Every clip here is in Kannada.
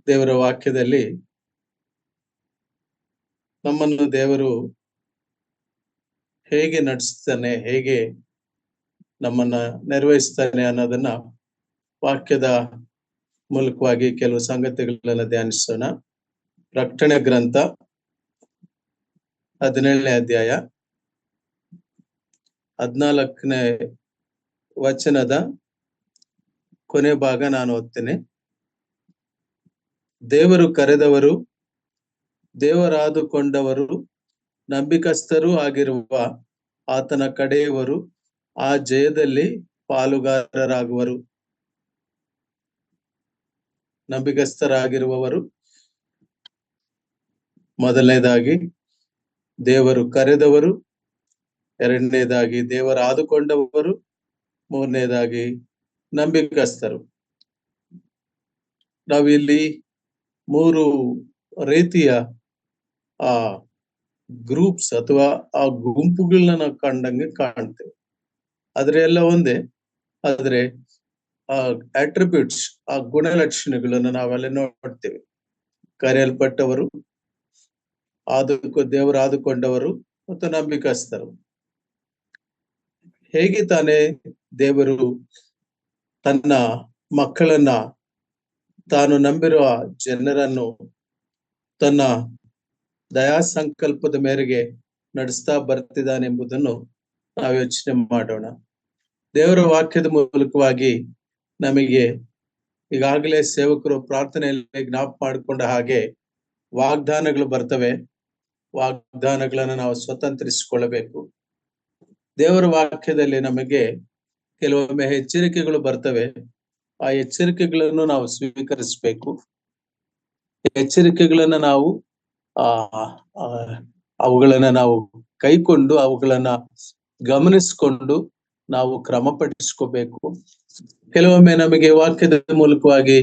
ದೇವರ ವಾಕ್ಯದಲ್ಲಿ ನಮ್ಮನ್ನು ದೇವರು ಹೇಗೆ ನಡೆಸ್ತಾನೆ, ಹೇಗೆ ನಮ್ಮನ್ನ ನಿರ್ವಹಿಸ್ತಾನೆ ಅನ್ನೋದನ್ನ ವಾಕ್ಯದ ಮೂಲಕವಾಗಿ ಕೆಲವು ಸಂಗತಿಗಳನ್ನ ಧ್ಯಾನಿಸೋಣ. ಪ್ರಕಟಣೆ ಗ್ರಂಥ 17ನೇ ಅಧ್ಯಾಯ 14ನೇ ವಚನದ ಕೊನೆ ಭಾಗ ನಾನು ಓದ್ತೇನೆ. ದೇವರು ಕರೆದವರು, ದೇವರಾದುಕೊಂಡವರು, ನಂಬಿಕಸ್ಥರೂ ಆಗಿರುವ ಆತನ ಕಡೆಯವರು ಆ ಜಯದಲ್ಲಿ ಪಾಲುಗಾರರಾಗುವರು. ನಂಬಿಕಸ್ಥರಾಗಿರುವವರು ಮೊದಲನೇದಾಗಿ, ದೇವರು ಕರೆದವರು ಎರಡನೇದಾಗಿ, ದೇವರಾದುಕೊಂಡವರು ಮೂರನೇದಾಗಿ, ನಂಬಿಕಸ್ಥರು. ನಾವಿಲ್ಲಿ ಮೂರು ರೀತಿಯ ಆ ಗ್ರೂಪ್ಸ್ ಅಥವಾ ಆ ಗುಂಪುಗಳನ್ನ ನಾವು ಕಂಡಂಗೆ ಕಾಣ್ತೇವೆ. ಆದ್ರೆ ಎಲ್ಲ ಒಂದೇ, ಆದ್ರೆ ಆ ಅಟ್ರಿಬ್ಯೂಟ್ಸ್, ಆ ಗುಣಲಕ್ಷಣಗಳನ್ನು ನಾವೆಲ್ಲ ನೋಡ್ತೇವೆ. ಕರೆಯಲ್ಪಟ್ಟವರು, ದೇವರಾದುಕೊಂಡವರು ಮತ್ತು ನಂಬಿಕಸ್ಥರು. ಹೇಗೆ ತಾನೇ ದೇವರು ತನ್ನ ಮಕ್ಕಳನ್ನ, ತಾನು ನಂಬಿರುವ ಜನರನ್ನು ತನ್ನ ದಯಾ ಸಂಕಲ್ಪದ ಮೇರೆಗೆ ನಡೆಸ್ತಾ ಬರ್ತಿದ್ದಾನೆಂಬುದನ್ನು ನಾವು ಯೋಚನೆ ಮಾಡೋಣ. ದೇವರ ವಾಕ್ಯದ ಮೂಲಕವಾಗಿ ನಮಗೆ ಈಗಾಗಲೇ ಸೇವಕರು ಪ್ರಾರ್ಥನೆಯಲ್ಲಿ ಜ್ಞಾಪಕ ಮಾಡಿಕೊಂಡ ಹಾಗೆ ವಾಗ್ದಾನಗಳು ಬರ್ತವೆ. ವಾಗ್ದಾನಗಳನ್ನು ನಾವು ಸ್ವತಂತ್ರಿಸಿಕೊಳ್ಳಬೇಕು. ದೇವರ ವಾಕ್ಯದಲ್ಲಿ ನಮಗೆ ಕೆಲವೊಮ್ಮೆ ಎಚ್ಚರಿಕೆಗಳು ಬರ್ತವೆ. ಆ ಎಚ್ಚರಿಕೆಗಳನ್ನು ನಾವು ಸ್ವೀಕರಿಸಬೇಕು. ಎಚ್ಚರಿಕೆಗಳನ್ನ ನಾವು ಅವುಗಳನ್ನ ನಾವು ಕೈಕೊಂಡು, ಅವುಗಳನ್ನ ಗಮನಿಸಿಕೊಂಡು ನಾವು ಕ್ರಮಪಡಿಸ್ಕೋಬೇಕು. ಕೆಲವೊಮ್ಮೆ ನಮಗೆ ವಾಕ್ಯದ ಮೂಲಕವಾಗಿ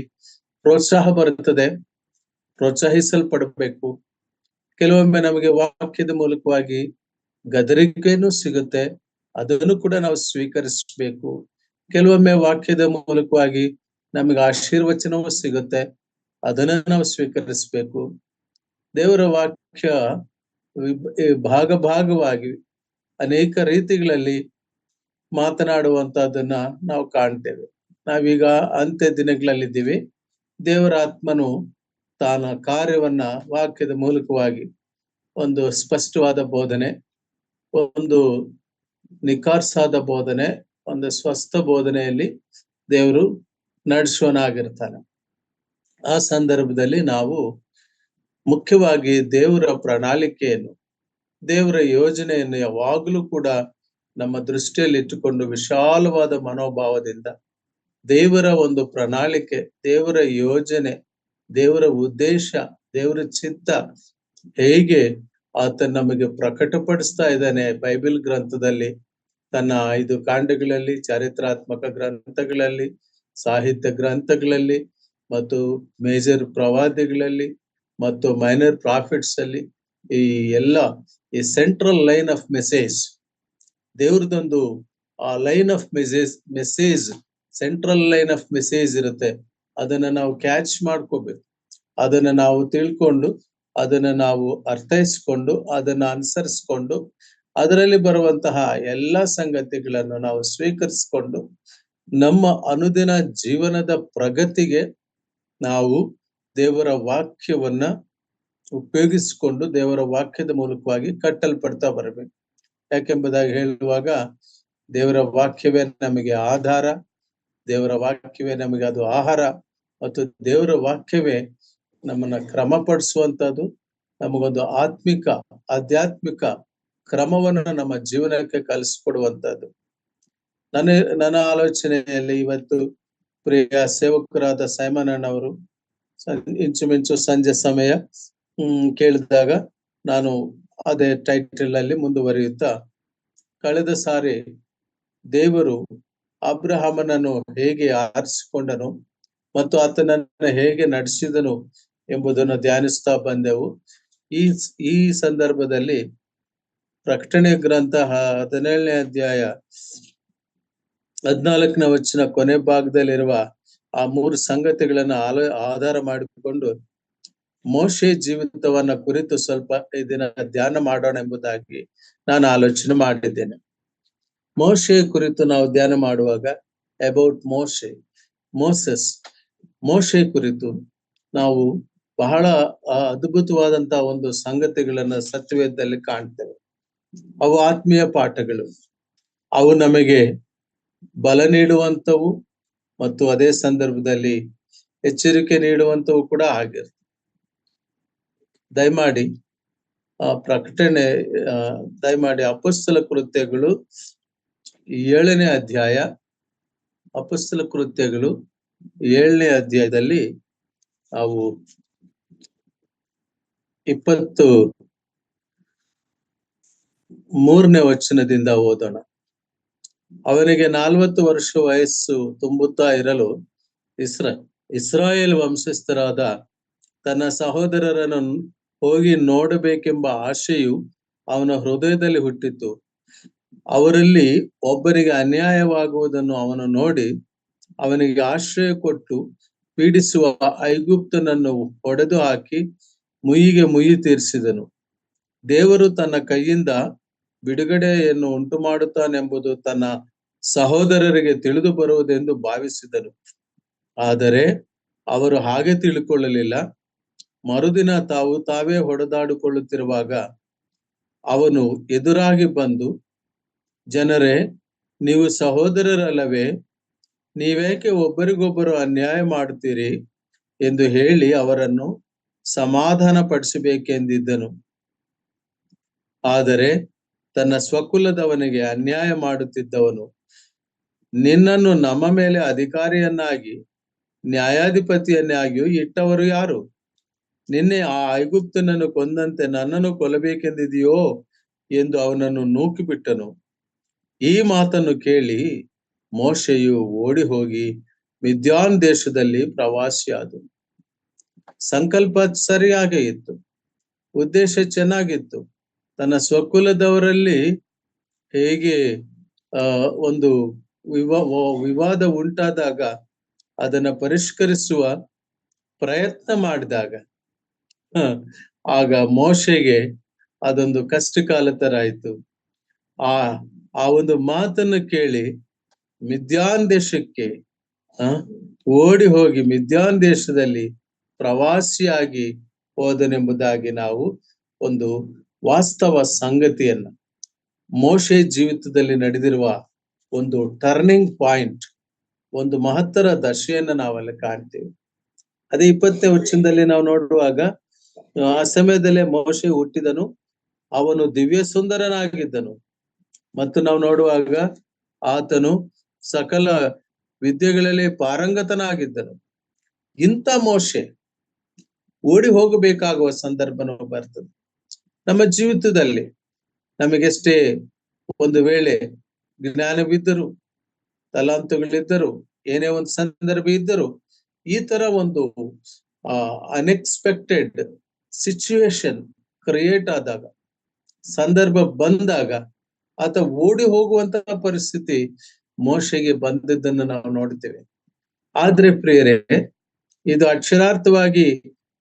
ಪ್ರೋತ್ಸಾಹ ಬರುತ್ತದೆ, ಪ್ರೋತ್ಸಾಹಿಸಲ್ಪಡಬೇಕು. ಕೆಲವೊಮ್ಮೆ ನಮಗೆ ವಾಕ್ಯದ ಮೂಲಕವಾಗಿ ಗದರಿಕೆನೂ ಸಿಗುತ್ತೆ, ಅದನ್ನು ಕೂಡ ನಾವು ಸ್ವೀಕರಿಸಬೇಕು. ಕೆಲವೊಮ್ಮೆ ವಾಕ್ಯದ ಮೂಲಕವಾಗಿ ನಮಗೆ ಆಶೀರ್ವಚನವೂ ಸಿಗುತ್ತೆ, ಅದನ್ನ ನಾವು ಸ್ವೀಕರಿಸಬೇಕು. ದೇವರ ವಾಕ್ಯ ಭಾಗವಾಗಿ ಅನೇಕ ರೀತಿಗಳಲ್ಲಿ ಮಾತನಾಡುವಂತಹದನ್ನ ನಾವು ಕಾಣ್ತೇವೆ. ನಾವೀಗ ಅಂತ್ಯ ದಿನಗಳಲ್ಲಿದ್ದೀವಿ. ದೇವರ ಆತ್ಮನು ತಾನ ಕಾರ್ಯವನ್ನ ವಾಕ್ಯದ ಮೂಲಕವಾಗಿ ಒಂದು ಸ್ಪಷ್ಟವಾದ ಬೋಧನೆ, ಒಂದು ನಿಖಾರ್ಸಾದ ಬೋಧನೆ, ಒಂದು ಸ್ವಸ್ಥ ಬೋಧನೆಯಲ್ಲಿ ದೇವರು ನಡೆಸುವನಾಗಿರ್ತಾನೆ. ಆ ಸಂದರ್ಭದಲ್ಲಿ ನಾವು ಮುಖ್ಯವಾಗಿ ದೇವರ ಪ್ರಣಾಳಿಕೆಯನ್ನು, ದೇವರ ಯೋಜನೆಯನ್ನು ಯಾವಾಗಲೂ ಕೂಡ ನಮ್ಮ ದೃಷ್ಟಿಯಲ್ಲಿ ಇಟ್ಟುಕೊಂಡು ವಿಶಾಲವಾದ ಮನೋಭಾವದಿಂದ ದೇವರ ಒಂದು ಪ್ರಣಾಳಿಕೆ, ದೇವರ ಯೋಜನೆ, ದೇವರ ಉದ್ದೇಶ, ದೇವರ ಚಿತ್ತ ಹೇಗೆ ಆತ ನಮಗೆ ಪ್ರಕಟಪಡಿಸ್ತಾ ಇದ್ದಾನೆ ಬೈಬಲ್ ಗ್ರಂಥದಲ್ಲಿ, ತನ್ನ 5 ಕಾಂಡಗಳಲ್ಲಿ, ಚಾರಿತ್ರಾತ್ಮಕ ಗ್ರಂಥಗಳಲ್ಲಿ, ಸಾಹಿತ್ಯ ಗ್ರಂಥಗಳಲ್ಲಿ ಮತ್ತು ಮೇಜರ್ ಪ್ರವಾದಿಗಳಲ್ಲಿ ಮತ್ತು ಮೈನರ್ ಪ್ರಾಫಿಟ್ಸ್ ಅಲ್ಲಿ, ಈ ಎಲ್ಲ ಈ ಸೆಂಟ್ರಲ್ ಲೈನ್ ಆಫ್ ಮೆಸೇಜ್, ದೇವ್ರದೊಂದು ಆ line of message central line of message ಇರುತ್ತೆ. ಅದನ್ನ ನಾವು ಕ್ಯಾಚ್ ಮಾಡ್ಕೋಬೇಕು, ಅದನ್ನ ನಾವು ತಿಳ್ಕೊಂಡು, ಅದನ್ನ ನಾವು ಅರ್ಥೈಸ್ಕೊಂಡು, ಅದನ್ನ ಅನುಸರಿಸ್ಕೊಂಡು, ಅದರಲ್ಲಿ ಬರುವಂತಹ ಎಲ್ಲ ಸಂಗತಿಗಳನ್ನು ನಾವು ಸ್ವೀಕರಿಸಿಕೊಂಡು ನಮ್ಮ ಅನುದಿನ ಜೀವನದ ಪ್ರಗತಿಗೆ ನಾವು ದೇವರ ವಾಕ್ಯವನ್ನ ಉಪಯೋಗಿಸಿಕೊಂಡು ದೇವರ ವಾಕ್ಯದ ಮೂಲಕವಾಗಿ ಕಟ್ಟಲ್ಪಡ್ತಾ ಬರಬೇಕು. ಯಾಕೆಂಬುದಾಗಿ ಹೇಳುವಾಗ ದೇವರ ವಾಕ್ಯವೇ ನಮಗೆ ಆಧಾರ, ದೇವರ ವಾಕ್ಯವೇ ನಮಗೆ ಅದು ಆಹಾರ, ಮತ್ತು ದೇವರ ವಾಕ್ಯವೇ ನಮ್ಮನ್ನ ಕ್ರಮಪಡಿಸುವಂತದ್ದು, ನಮಗೊಂದು ಆಧ್ಯಾತ್ಮಿಕ ಕ್ರಮವನ್ನು ನಮ್ಮ ಜೀವನಕ್ಕೆ ಕಲಿಸ್ಕೊಡುವಂತದ್ದು. ನನ್ನ ಆಲೋಚನೆಯಲ್ಲಿ ಇವತ್ತು ಪ್ರಿಯ ಸೇವಕರಾದ ಸೈಮನ್ ಅಣ್ಣವರು ಇಂಚುಮಿಂಚು ಸಂಜೆ ಸಮಯ ಕೇಳಿದಾಗ ನಾನು ಅದೇ ಟೈಟಲ್ ಅಲ್ಲಿ ಮುಂದುವರಿಯುತ್ತಾ, ಕಳೆದ ಸಾರಿ ದೇವರು ಅಬ್ರಹಾಮನನ್ನು ಹೇಗೆ ಆರಿಸಿಕೊಂಡನು ಮತ್ತು ಆತನನ್ನ ಹೇಗೆ ನಡೆಸಿದನು ಎಂಬುದನ್ನು ಧ್ಯಾನಿಸ್ತಾ ಬಂದೆವು. ಈ ಸಂದರ್ಭದಲ್ಲಿ ಪ್ರಕಟಣೆ ಗ್ರಂಥ 17ನೇ ಅಧ್ಯಾಯ 14ನೇ ವಚನ ಕೊನೆ ಭಾಗದಲ್ಲಿರುವ ಆ 3 ಸಂಗತಿಗಳನ್ನ ಆಧಾರ ಮಾಡಿಕೊಂಡು ಮೋಶೆ ಜೀವಿತವನ್ನ ಕುರಿತು ಸ್ವಲ್ಪ ಈ ದಿನ ಧ್ಯಾನ ಮಾಡೋಣ ಎಂಬುದಾಗಿ ನಾನು ಆಲೋಚನೆ ಮಾಡಿದ್ದೇನೆ. ಮೋಶೆ ಕುರಿತು ನಾವು ಧ್ಯಾನ ಮಾಡುವಾಗ ಅಬೌಟ್ ಮೋಸೆಸ್ ಮೋಶೆ ಕುರಿತು ನಾವು ಬಹಳ ಅದ್ಭುತವಾದಂತಹ ಒಂದು ಸಂಗತಿಗಳನ್ನ ಸತ್ಯವೇದದಲ್ಲಿ ಕಾಣ್ತೇವೆ. ಅವು ಆತ್ಮೀಯ ಪಾಠಗಳು. ಅವು ನಮಗೆ ಬಲ ನೀಡುವಂಥವು ಮತ್ತು ಅದೇ ಸಂದರ್ಭದಲ್ಲಿ ಎಚ್ಚರಿಕೆ ನೀಡುವಂಥವು ಕೂಡ ಆಗಿರ್ತವೆ. ದಯಮಾಡಿ ಪ್ರಕಟಣೆ ದಯಮಾಡಿ ಅಪೊಸ್ತಲ ಕೃತ್ಯಗಳು 7ನೇ ಅಧ್ಯಾಯ, ಅಪೊಸ್ತಲ ಕೃತ್ಯಗಳು 7ನೇ ಅಧ್ಯಾಯದಲ್ಲಿ ಅವು 23ನೇ ವಚನದಿಂದ ಓದೋಣ. ಅವನಿಗೆ 40 ವರ್ಷ ವಯಸ್ಸು ತುಂಬುತ್ತಾ ಇರಲು ಇಸ್ರಾಯೇಲ್ ವಂಶಸ್ಥರಾದ ತನ್ನ ಸಹೋದರರನ್ನು ಹೋಗಿ ನೋಡಬೇಕೆಂಬ ಆಶೆಯು ಅವನ ಹೃದಯದಲ್ಲಿ ಹುಟ್ಟಿತು. ಅವರಲ್ಲಿ ಒಬ್ಬರಿಗೆ ಅನ್ಯಾಯವಾಗುವುದನ್ನು ಅವನು ನೋಡಿ ಅವನಿಗೆ ಆಶ್ರಯ ಕೊಟ್ಟು ಪೀಡಿಸುವ ಐಗುಪ್ತನನ್ನು ಹೊಡೆದು ಹಾಕಿ ಮುಯ್ಯಿಗೆ ಮುಯ್ಯಿ ತೀರಿಸಿದನು. ದೇವರು ತನ್ನ ಕೈಯಿಂದ ಬಿಡುಗಡೆಯನ್ನು ಉಂಟು ಮಾಡುತ್ತಾನೆಂಬುದು ತನ್ನ ಸಹೋದರರಿಗೆ ತಿಳಿದು ಬರುವುದೆಂದು ಭಾವಿಸಿದನು. ಆದರೆ ಅವರು ಹಾಗೆ ತಿಳ್ಕೊಳ್ಳಲಿಲ್ಲ. ಮರುದಿನ ತಾವೇ ಹೊಡೆದಾಡಿಕೊಳ್ಳುತ್ತಿರುವಾಗ ಅವನು ಎದುರಾಗಿ ಬಂದು, ಜನರೇ, ನೀವು ಸಹೋದರರಲ್ಲವೇ? ನೀವೇಕೆ ಒಬ್ಬರಿಗೊಬ್ಬರು ಅನ್ಯಾಯ ಮಾಡುತ್ತೀರಿ ಎಂದು ಹೇಳಿ ಅವರನ್ನು ಸಮಾಧಾನ ಪಡಿಸಬೇಕೆಂದಿದ್ದನು. ಆದರೆ ತನ್ನ ಸ್ವಕುಲದವನಿಗೆ ಅನ್ಯಾಯ ಮಾಡುತ್ತಿದ್ದವನು, ನಿನ್ನನ್ನು ನಮ್ಮ ಮೇಲೆ ಅಧಿಕಾರಿಯನ್ನಾಗಿ ನ್ಯಾಯಾಧಿಪತಿಯನ್ನಾಗಿಯೂ ಇಟ್ಟವರು ಯಾರು? ನಿನ್ನೆ ಆ ಐಗುಪ್ತನನ್ನು ಕೊಂದಂತೆ ನನ್ನನ್ನು ಕೊಲ್ಲಬೇಕೆಂದಿದೆಯೋ ಎಂದು ಅವನನ್ನು ನೂಕಿಬಿಟ್ಟನು. ಈ ಮಾತನ್ನು ಕೇಳಿ ಮೋಶೆಯು ಓಡಿ ಹೋಗಿ ಮಿದ್ಯಾನ್ ದೇಶದಲ್ಲಿ ಪ್ರವಾಸಿಯಾದನು. ಸಂಕಲ್ಪ ಸರಿಯಾಗೇ ಇತ್ತು, ಉದ್ದೇಶ ಚೆನ್ನಾಗಿತ್ತು. ತನ್ನ ಸ್ವಕುಲದವರಲ್ಲಿ ಹೇಗೆ ಒಂದು ವಿವಾದ ಉಂಟಾದಾಗ ಅದನ್ನ ಪರಿಷ್ಕರಿಸುವ ಪ್ರಯತ್ನ ಮಾಡಿದಾಗ ಆಗ ಮೋಶೆಗೆ ಅದೊಂದು ಕಷ್ಟಕಾಲ ತರ ಆಯ್ತು. ಆ ಒಂದು ಮಾತನ್ನು ಕೇಳಿ ಮಿದ್ಯಾನ್ ದೇಶಕ್ಕೆ ಓಡಿ ಹೋಗಿ ಮಿದ್ಯಾನ್ ದೇಶದಲ್ಲಿ ಪ್ರವಾಸಿಯಾಗಿ ಹೋದನೆಂಬುದಾಗಿ ನಾವು ಒಂದು ವಾಸ್ತವ ಸಂಗತಿಯನ್ನ, ಮೋಶೆ ಜೀವಿತದಲ್ಲಿ ನಡೆದಿರುವ ಒಂದು ಟರ್ನಿಂಗ್ ಪಾಯಿಂಟ್, ಒಂದು ಮಹತ್ತರ ದಶೆಯನ್ನ ನಾವಲ್ಲಿ ಕಾಣ್ತೇವೆ. ಅದೇ 20ನೇ ವಚನದಲ್ಲಿ ನಾವು ನೋಡುವಾಗ, ಆ ಸಮಯದಲ್ಲೇ ಮೋಶೆ ಹುಟ್ಟಿದನು, ಅವನು ದಿವ್ಯ ಸುಂದರನಾಗಿದ್ದನು. ಮತ್ತು ನಾವು ನೋಡುವಾಗ ಆತನು ಸಕಲ ವಿದ್ಯೆಗಳಲ್ಲಿ ಪಾರಂಗತನಾಗಿದ್ದನು. ಇಂಥ ಮೋಶೆ ಓಡಿ ಹೋಗಬೇಕಾಗುವ ಸಂದರ್ಭನೂ ಬರ್ತದೆ. ನಮ್ಮ ಜೀವಿತದಲ್ಲಿ ನಮಗೆಷ್ಟೇ ಒಂದು ವೇಳೆ ಜ್ಞಾನವಿದ್ದರು, ತಲಾಂತುಗಳಿದ್ದರು, ಏನೇ ಒಂದು ಸಂದರ್ಭ ಇದ್ದರು, ಈ ತರ ಒಂದು ಅನ್ಎಕ್ಸ್ಪೆಕ್ಟೆಡ್ ಸಿಚುವೇಶನ್ ಕ್ರಿಯೇಟ್ ಆದಾಗ, ಸಂದರ್ಭ ಬಂದಾಗ ಆತ ಓಡಿ ಹೋಗುವಂತಹ ಪರಿಸ್ಥಿತಿ ಮೋಶೆಗೆ ಬಂದಿದ್ದನ್ನು ನಾವು ನೋಡ್ತೇವೆ. ಆದ್ರೆ ಪ್ರಿಯರೇ, ಇದು ಅಕ್ಷರಾರ್ಥವಾಗಿ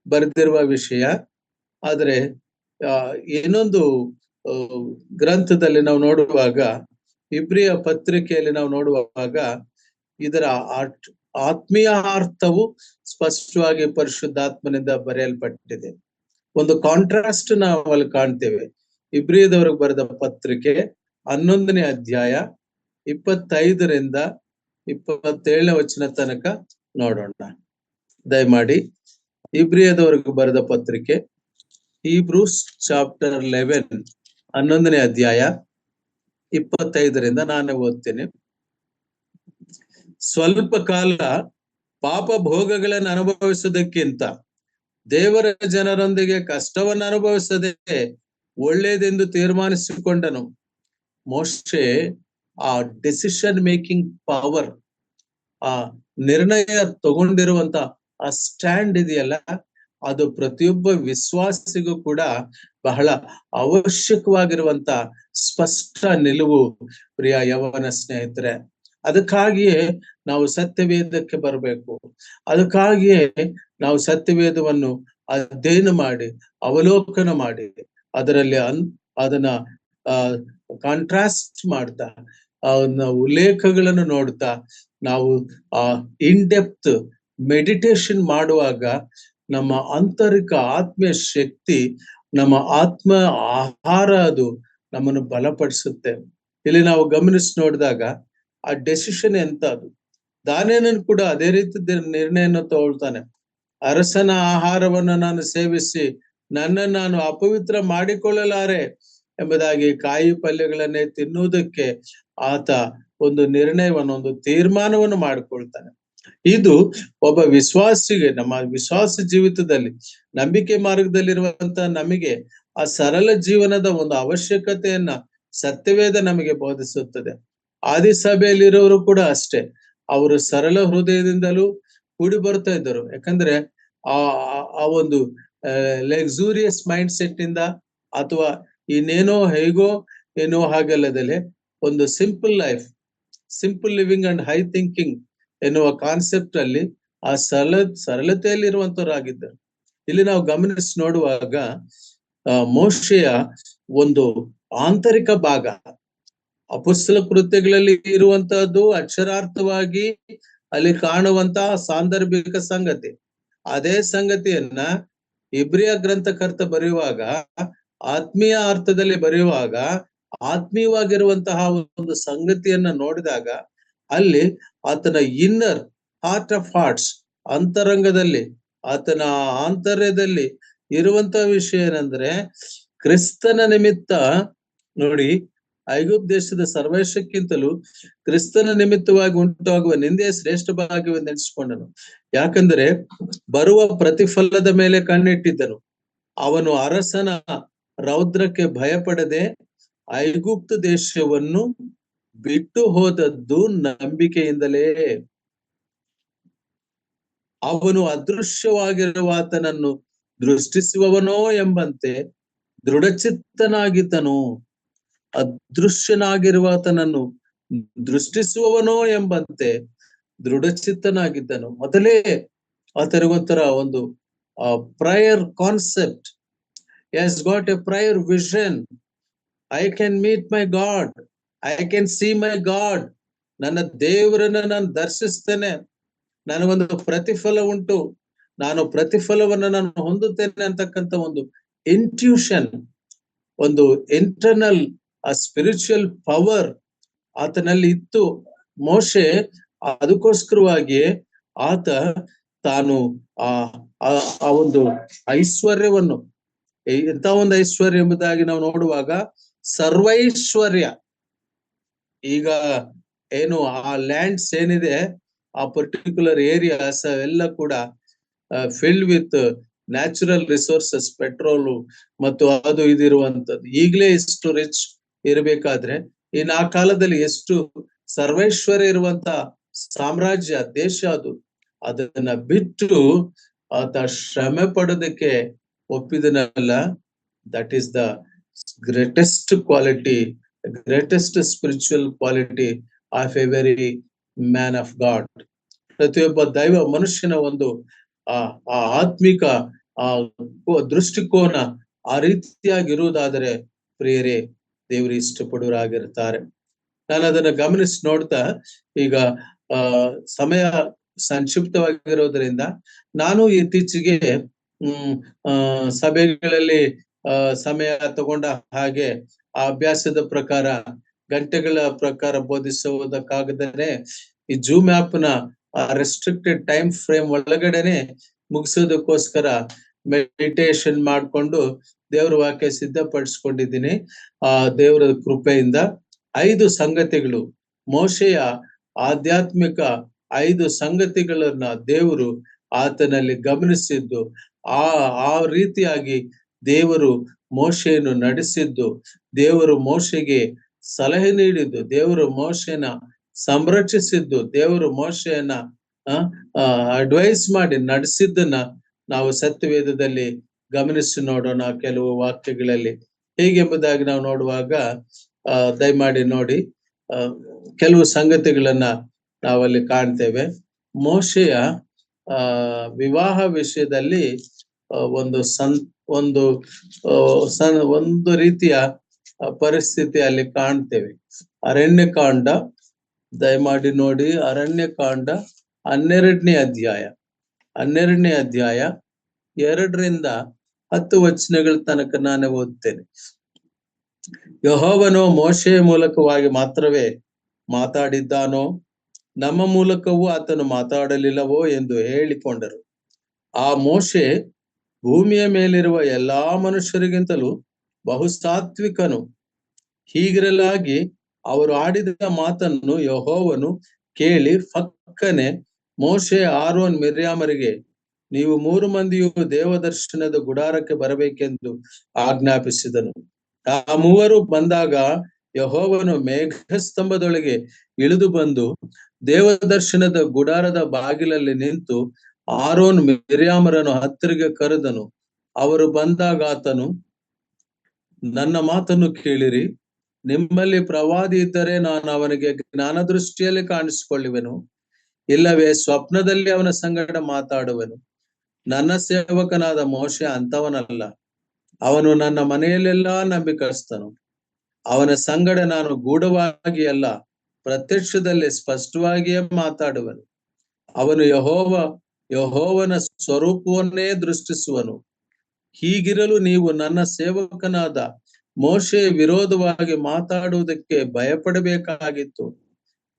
ಬರೆದಿರುವ ವಿಷಯ. ಆದ್ರೆ ಏನೊಂದು ಗ್ರಂಥದಲ್ಲಿ ನಾವು ನೋಡುವಾಗ, ಇಬ್ರಿಯ ಪತ್ರಿಕೆಯಲ್ಲಿ ನಾವು ನೋಡುವಾಗ ಇದರ ಆತ್ಮೀಯ ಅರ್ಥವು ಸ್ಪಷ್ಟವಾಗಿ ಪರಿಶುದ್ಧಾತ್ಮನಿಂದ ಬರೆಯಲ್ಪಟ್ಟಿದೆ. ಒಂದು ಕಾಂಟ್ರಾಸ್ಟ್ ನಾವು ಅಲ್ಲಿ ಕಾಣ್ತೇವೆ. ಇಬ್ರಿಯದವರಿಗೆ ಬರೆದ ಪತ್ರಿಕೆ 11ನೇ ಅಧ್ಯಾಯ 25ರಿಂದ 27ನೇ ವಚನ ತನಕ ನೋಡೋಣ. ದಯಮಾಡಿ ಇಬ್ರಿಯದವರಿಗೆ ಬರೆದ ಪತ್ರಿಕೆ ಹೀಬ್ರೂಸ್ ಚಾಪ್ಟರ್ 11 11ನೇ ಅಧ್ಯಾಯ 25ರಿಂದ ನಾನು ಓದ್ತೇನೆ. ಸ್ವಲ್ಪ ಕಾಲ ಪಾಪ ಭೋಗಗಳನ್ನು ಅನುಭವಿಸುವುದಕ್ಕಿಂತ ದೇವರ ಜನರೊಂದಿಗೆ ಕಷ್ಟವನ್ನು ಅನುಭವಿಸದೆ ಒಳ್ಳೆಯದೆಂದು ತೀರ್ಮಾನಿಸಿಕೊಂಡನು. ಮೋಶೆ ಆ ಡೆಸಿಷನ್ ಮೇಕಿಂಗ್ ಪವರ್, ಆ ನಿರ್ಣಯ ತಗೊಂಡಿರುವಂತ ಆ ಸ್ಟ್ಯಾಂಡ್ ಇದೆಯಲ್ಲ, ಅದು ಪ್ರತಿಯೊಬ್ಬ ವಿಶ್ವಾಸಿಗೂ ಕೂಡ ಬಹಳ ಅವಶ್ಯಕವಾಗಿರುವಂತ ಸ್ಪಷ್ಟ ನಿಲುವು. ಪ್ರಿಯ ಯೌವನ ಸ್ನೇಹಿತರೆ, ಅದಕ್ಕಾಗಿಯೇ ನಾವು ಸತ್ಯವೇದಕ್ಕೆ ಬರಬೇಕು. ಅದಕ್ಕಾಗಿಯೇ ನಾವು ಸತ್ಯವೇದವನ್ನು ಅಧ್ಯಯನ ಮಾಡಿ, ಅವಲೋಕನ ಮಾಡಿ, ಅದರಲ್ಲಿ ಅದನ್ನ ಕಾಂಟ್ರಾಸ್ಟ್ ಮಾಡ್ತಾ, ಉಲ್ಲೇಖಗಳನ್ನು ನೋಡ್ತಾ, ನಾವು ಇನ್ ಡೆಪ್ತ್ ಮೆಡಿಟೇಷನ್ ಮಾಡುವಾಗ ನಮ್ಮ ಆಂತರಿಕ ಆತ್ಮೀಯ ಶಕ್ತಿ, ನಮ್ಮ ಆತ್ಮ ಆಹಾರ ಅದು ನಮ್ಮನ್ನು ಬಲಪಡಿಸುತ್ತೆ. ಇಲ್ಲಿ ನಾವು ಗಮನಿಸಿ ನೋಡಿದಾಗ ಆ ಡೆಸಿಷನ್ ಎಂತ ಅದು. ದಾನಿಯೇಲನು ಕೂಡ ಅದೇ ರೀತಿ ನಿರ್ಣಯವನ್ನು ತಗೊಳ್ತಾನೆ. ಅರಸನ ಆಹಾರವನ್ನು ನಾನು ಸೇವಿಸಿ ನನ್ನನ್ನು ನಾನು ಅಪವಿತ್ರ ಮಾಡಿಕೊಳ್ಳಲಾರೆ ಎಂಬುದಾಗಿ ಕಾಯಿ ಪಲ್ಯಗಳನ್ನೇ ತಿನ್ನುವುದಕ್ಕೆ ಆತ ಒಂದು ನಿರ್ಣಯವನ್ನು, ಒಂದು ತೀರ್ಮಾನವನ್ನು ಮಾಡಿಕೊಳ್ತಾನೆ. ಇದು ಒಬ್ಬ ವಿಶ್ವಾಸಿಗೆ, ನಮ್ಮ ವಿಶ್ವಾಸ ಜೀವಿತದಲ್ಲಿ, ನಂಬಿಕೆ ಮಾರ್ಗದಲ್ಲಿರುವಂತಹ ನಮಗೆ ಆ ಸರಳ ಜೀವನದ ಒಂದು ಅವಶ್ಯಕತೆಯನ್ನ ಸತ್ಯವೇದ ನಮಗೆ ಬೋಧಿಸುತ್ತದೆ. ಆದಿ ಸಭೆಯಲ್ಲಿರೋರು ಕೂಡ ಅಷ್ಟೇ, ಅವರು ಸರಳ ಹೃದಯದಿಂದಲೂ ಕೂಡಿ ಬರ್ತಾ ಇದ್ದರು. ಯಾಕಂದ್ರೆ ಆ ಒಂದು ಲಕ್ಸುರಿಯಸ್ ಮೈಂಡ್ ಸೆಟ್ ಇಂದ, ಅಥವಾ ಇನ್ನೇನೋ ಹೇಗೋ ಏನೋ ಹಾಗಲ್ಲದಲೆ ಒಂದು simple life, simple living and high thinking ಎನ್ನುವ ಕಾನ್ಸೆಪ್ಟ್ ಅಲ್ಲಿ ಆ ಸರಳತೆಯಲ್ಲಿರುವಂತವರಾಗಿದ್ದರು. ಇಲ್ಲಿ ನಾವು ಗಮನಿಸಿ ನೋಡುವಾಗ ಮೋಶೆಯ ಒಂದು ಆಂತರಿಕ ಭಾಗ ಅಪೊಸ್ತಲ ಕೃತ್ಯಗಳಲ್ಲಿ ಇರುವಂತಹದ್ದು ಅಕ್ಷರಾರ್ಥವಾಗಿ ಅಲ್ಲಿ ಕಾಣುವಂತಹ ಸಾಂದರ್ಭಿಕ ಸಂಗತಿ. ಅದೇ ಸಂಗತಿಯನ್ನ ಇಬ್ರಿಯ ಗ್ರಂಥಕರ್ತ ಬರೆಯುವಾಗ, ಆತ್ಮೀಯ ಅರ್ಥದಲ್ಲಿ ಬರೆಯುವಾಗ, ಆತ್ಮೀಯವಾಗಿರುವಂತಹ ಒಂದು ಸಂಗತಿಯನ್ನ ನೋಡಿದಾಗ ಅಲ್ಲಿ ಆತನ ಇನ್ನರ್ ಹಾರ್ಟ್ ಆಫ್ ಹಾರ್ಟ್ಸ್, ಅಂತರಂಗದಲ್ಲಿ, ಆತನ ಆಂತರ್ಯದಲ್ಲಿ ಇರುವಂತಹ ವಿಷಯ ಏನಂದ್ರೆ, ಕ್ರಿಸ್ತನ ನಿಮಿತ್ತ ನೋಡಿ, ಐಗುಪ್ತ ದೇಶದ ಸರ್ವೇಶಕ್ಕಿಂತಲೂ ಕ್ರಿಸ್ತನ ನಿಮಿತ್ತವಾಗಿ ಉಂಟಾಗುವ ನಿಂದೆಯ ಶ್ರೇಷ್ಠ ಭಾಗ್ಯವೆಂದು ನೆನೆಸಿಕೊಂಡನು. ಯಾಕಂದ್ರೆ ಬರುವ ಪ್ರತಿಫಲದ ಮೇಲೆ ಕಣ್ಣಿಟ್ಟಿದ್ದನು. ಅವನು ಅರಸನ ರೌದ್ರಕ್ಕೆ ಭಯಪಡದೆ ಐಗುಪ್ತ ದೇಶವನ್ನು ಬಿಟ್ಟು ಹೋದದ್ದು ನಂಬಿಕೆಯಿಂದಲೇ. ಅವನು ಅದೃಶ್ಯವಾಗಿರುವ ಆತನನ್ನು ದೃಷ್ಟಿಸುವವನೋ ಎಂಬಂತೆ ದೃಢಚಿತ್ತನಾಗಿದ್ದನು. ಅದೃಶ್ಯನಾಗಿರುವ ಆತನನ್ನು ದೃಷ್ಟಿಸುವವನೋ ಎಂಬಂತೆ ದೃಢಚಿತ್ತನಾಗಿದ್ದನು. ಮೊದಲೇ ಆತನಿಗೊಂಥರ ಒಂದು prior concept. He has got a prior vision. I can meet my God. I can see my God. ನನ್ನ ದೇವರನ್ನ ನಾನು ದರ್ಶಿಸ್ತೇನೆ, ನನಗೊಂದು ಪ್ರತಿಫಲ ಉಂಟು, ನಾನು ಪ್ರತಿಫಲವನ್ನು ನಾನು ಹೊಂದುತ್ತೇನೆ ಅಂತಕ್ಕಂಥ ಒಂದು ಇಂಟ್ಯೂಷನ್, ಒಂದು ಇಂಟರ್ನಲ್ ಸ್ಪಿರಿಚುವಲ್ ಪವರ್ ಆತನಲ್ಲಿ ಇತ್ತು. ಮೋಶೆ ಅದಕ್ಕೋಸ್ಕರವಾಗಿ ಆತ ತಾನು ಆ ಒಂದು ಐಶ್ವರ್ಯವನ್ನು, ಎಂತ ಒಂದು ಐಶ್ವರ್ಯ ಎಂಬುದಾಗಿ ನಾವು ನೋಡುವಾಗ ಸರ್ವೈಶ್ವರ್ಯ. ಈಗ ಏನು ಆ ಲ್ಯಾಂಡ್ಸ್ ಏನಿದೆ, ಆ ಪರ್ಟಿಕ್ಯುಲರ್ ಏರಿಯಾಸ್ ಎಲ್ಲ ಕೂಡ filled with natural resources, petrol ಮತ್ತು ಅದು ಇದಿರುವಂತದ್ದು. ಈಗಲೇ ಇಷ್ಟು ರಿಚ್ ಇರಬೇಕಾದ್ರೆ ಇನ್ನು ಆ ಕಾಲದಲ್ಲಿ ಎಷ್ಟು ಸರ್ವೈಶ್ವರ್ಯ ಇರುವಂತ ಸಾಮ್ರಾಜ್ಯ, ದೇಶ ಅದು. ಅದನ್ನ ಬಿಟ್ಟು ಆತ ಶ್ರಮೆ ಪಡೋದಕ್ಕೆ ಒಪ್ಪಿದನಲ್ಲ. That is the greatest quality, greatest spiritual quality of a very man of God. ಪ್ರತಿಯೊಬ್ಬ ದೈವ ಮನುಷ್ಯನ ಒಂದು ಆ ಆತ್ಮಿಕ ದೃಷ್ಟಿಕೋನ ಆ ರೀತಿಯಾಗಿರುವುದಾದರೆ ಪ್ರಿಯರೇ, ದೇವರು ಇಷ್ಟಪಡುವರಾಗಿರ್ತಾರೆ. ನಾನು ಅದನ್ನ ಗಮನಿಸಿ ನೋಡ್ತಾ, ಈಗ ಸಮಯ ಸಂಕ್ಷಿಪ್ತವಾಗಿರೋದ್ರಿಂದ ನಾನು ಇತ್ತೀಚೆಗೆ ಸಭೆಗಳಲ್ಲಿ ಸಮಯ ತಗೊಂಡ ಹಾಗೆ ಆ ಅಭ್ಯಾಸದ ಪ್ರಕಾರ ಗಂಟೆಗಳ ಪ್ರಕಾರ ಬೋಧಿಸುವುದಕ್ಕಾಗದೇ ಈ ಜೂಮ್ ಆಪ್ ನ ರೆಸ್ಟ್ರಿಕ್ಟೆಡ್ ಟೈಮ್ ಫ್ರೇಮ್ ಒಳಗಡೆನೆ ಮುಗಿಸೋದಕ್ಕೋಸ್ಕರ ಮೆಡಿಟೇಷನ್ ಮಾಡಿಕೊಂಡು ದೇವರ ವಾಕ್ಯ ಸಿದ್ಧಪಡಿಸ್ಕೊಂಡಿದ್ದೀನಿ. ದೇವರ ಕೃಪೆಯಿಂದ 5 ಸಂಗತಿಗಳು, ಮೋಶೆಯ ಆಧ್ಯಾತ್ಮಿಕ 5 ಸಂಗತಿಗಳನ್ನ ದೇವರು ಆತನಲ್ಲಿ ಗಮನಿಸಿದ್ದು, ಆ ರೀತಿಯಾಗಿ ದೇವರು ಮೋಶೆಯನ್ನು ನಡೆಸಿದ್ದು, ದೇವರು ಮೋಶೆಗೆ ಸಲಹೆ ನೀಡಿದ್ದು, ದೇವರು ಮೋಶೆನ ಸಂರಕ್ಷಿಸಿದ್ದು, ದೇವರು ಮೋಶೆಯನ್ನ ಅಡ್ವೈಸ್ ಮಾಡಿ ನಡೆಸಿದ್ದನ್ನ ನಾವು ಸತ್ಯವೇದದಲ್ಲಿ ಗಮನಿಸಿ ನೋಡೋಣ. ಕೆಲವು ವಾಕ್ಯಗಳಲ್ಲಿ ಹೇಗೆಂಬುದಾಗಿ ನಾವು ನೋಡುವಾಗ ದಯಮಾಡಿ ನೋಡಿ, ಕೆಲವು ಸಂಗತಿಗಳನ್ನ ನಾವಲ್ಲಿ ಕಾಣ್ತೇವೆ. ಮೋಶೆಯ ವಿವಾಹ ವಿಷಯದಲ್ಲಿ ಒಂದು ಒಂದು ರೀತಿಯ ಪರಿಸ್ಥಿತಿ ಅಲ್ಲಿ ಕಾಣ್ತೇವೆ. ಅರಣ್ಯಕಾಂಡ, ದಯಮಾಡಿ ನೋಡಿ, ಅರಣ್ಯಕಾಂಡ 12ನೇ ಅಧ್ಯಾಯ 2ರಿಂದ 10 ವಚನಗಳ ತನಕ ನಾನು ಓದ್ತೇನೆ. ಯೆಹೋವನು ಮೋಶೆಯ ಮೂಲಕವಾಗಿ ಮಾತ್ರವೇ ಮಾತಾಡಿದ್ದಾನೋ, ನಮ್ಮ ಮೂಲಕವೂ ಆತನು ಮಾತಾಡಲಿಲ್ಲವೋ ಎಂದು ಹೇಳಿಕೊಂಡರು. ಆ ಮೋಶೆ ಭೂಮಿಯ ಮೇಲಿರುವ ಎಲ್ಲಾ ಮನುಷ್ಯರಿಗಿಂತಲೂ ಬಹುಸಾತ್ವಿಕನು. ಹೀಗಿರಲಾಗಿ ಅವರು ಆಡಿದ ಮಾತನ್ನು ಯೆಹೋವನು ಕೇಳಿ ಫಕ್ಕನೆ ಮೋಶೆ, ಆರೋನ್, ಮಿರ್ಯಾಮರಿಗೆ, ನೀವು 3 ಮಂದಿಯು ದೇವದರ್ಶನದ ಗುಡಾರಕ್ಕೆ ಬರಬೇಕೆಂದು ಆಜ್ಞಾಪಿಸಿದನು. ಆ 3 ಬಂದಾಗ ಯೆಹೋವನು ಮೇಘಸ್ತಂಭದೊಳಗೆ ಇಳಿದು ಬಂದು ದೇವದರ್ಶನದ ಗುಡಾರದ ಬಾಗಿಲಲ್ಲಿ ನಿಂತು ಆರೋನ್, ಮಿರ್ಯಾಮರನ್ನು ಹತ್ತಿರಗೆ ಕರೆದನು. ಅವರು ಬಂದಾಗ ಆತನು, ನನ್ನ ಮಾತನ್ನು ಕೇಳಿರಿ. ನಿಮ್ಮಲ್ಲಿ ಪ್ರವಾದಿ ಇದ್ದರೆ ನಾನು ಅವನಿಗೆ ಜ್ಞಾನ ದೃಷ್ಟಿಯಲ್ಲಿ ಕಾಣಿಸಿಕೊಳ್ಳುವೆನು, ಇಲ್ಲವೇ ಸ್ವಪ್ನದಲ್ಲಿ ಅವನ ಸಂಗಡ ಮಾತಾಡುವೆನು. ನನ್ನ ಸೇವಕನಾದ ಮೋಶೆ ಅಂತವನಲ್ಲ. ಅವನು ನನ್ನ ಮನೆಯಲ್ಲೆಲ್ಲಾ ನಂಬಿಕಸ್ತನು. ಅವನ ಸಂಗಡ ನಾನು ಗೂಢವಾಗಿ ಅಲ್ಲ, ಪ್ರತ್ಯಕ್ಷದಲ್ಲಿ ಸ್ಪಷ್ಟವಾಗಿಯೇ ಮಾತಾಡುವನು. ಅವನು ಯೆಹೋವನ ಸ್ವರೂಪವನ್ನೇ ದೃಷ್ಟಿಸುವನು. ಹೀಗಿರಲು ನೀವು ನನ್ನ ಸೇವಕನಾದ ಮೋಶೆಯ ವಿರೋಧವಾಗಿ ಮಾತಾಡುವುದಕ್ಕೆ ಭಯಪಡಬೇಕಾಗಿತ್ತು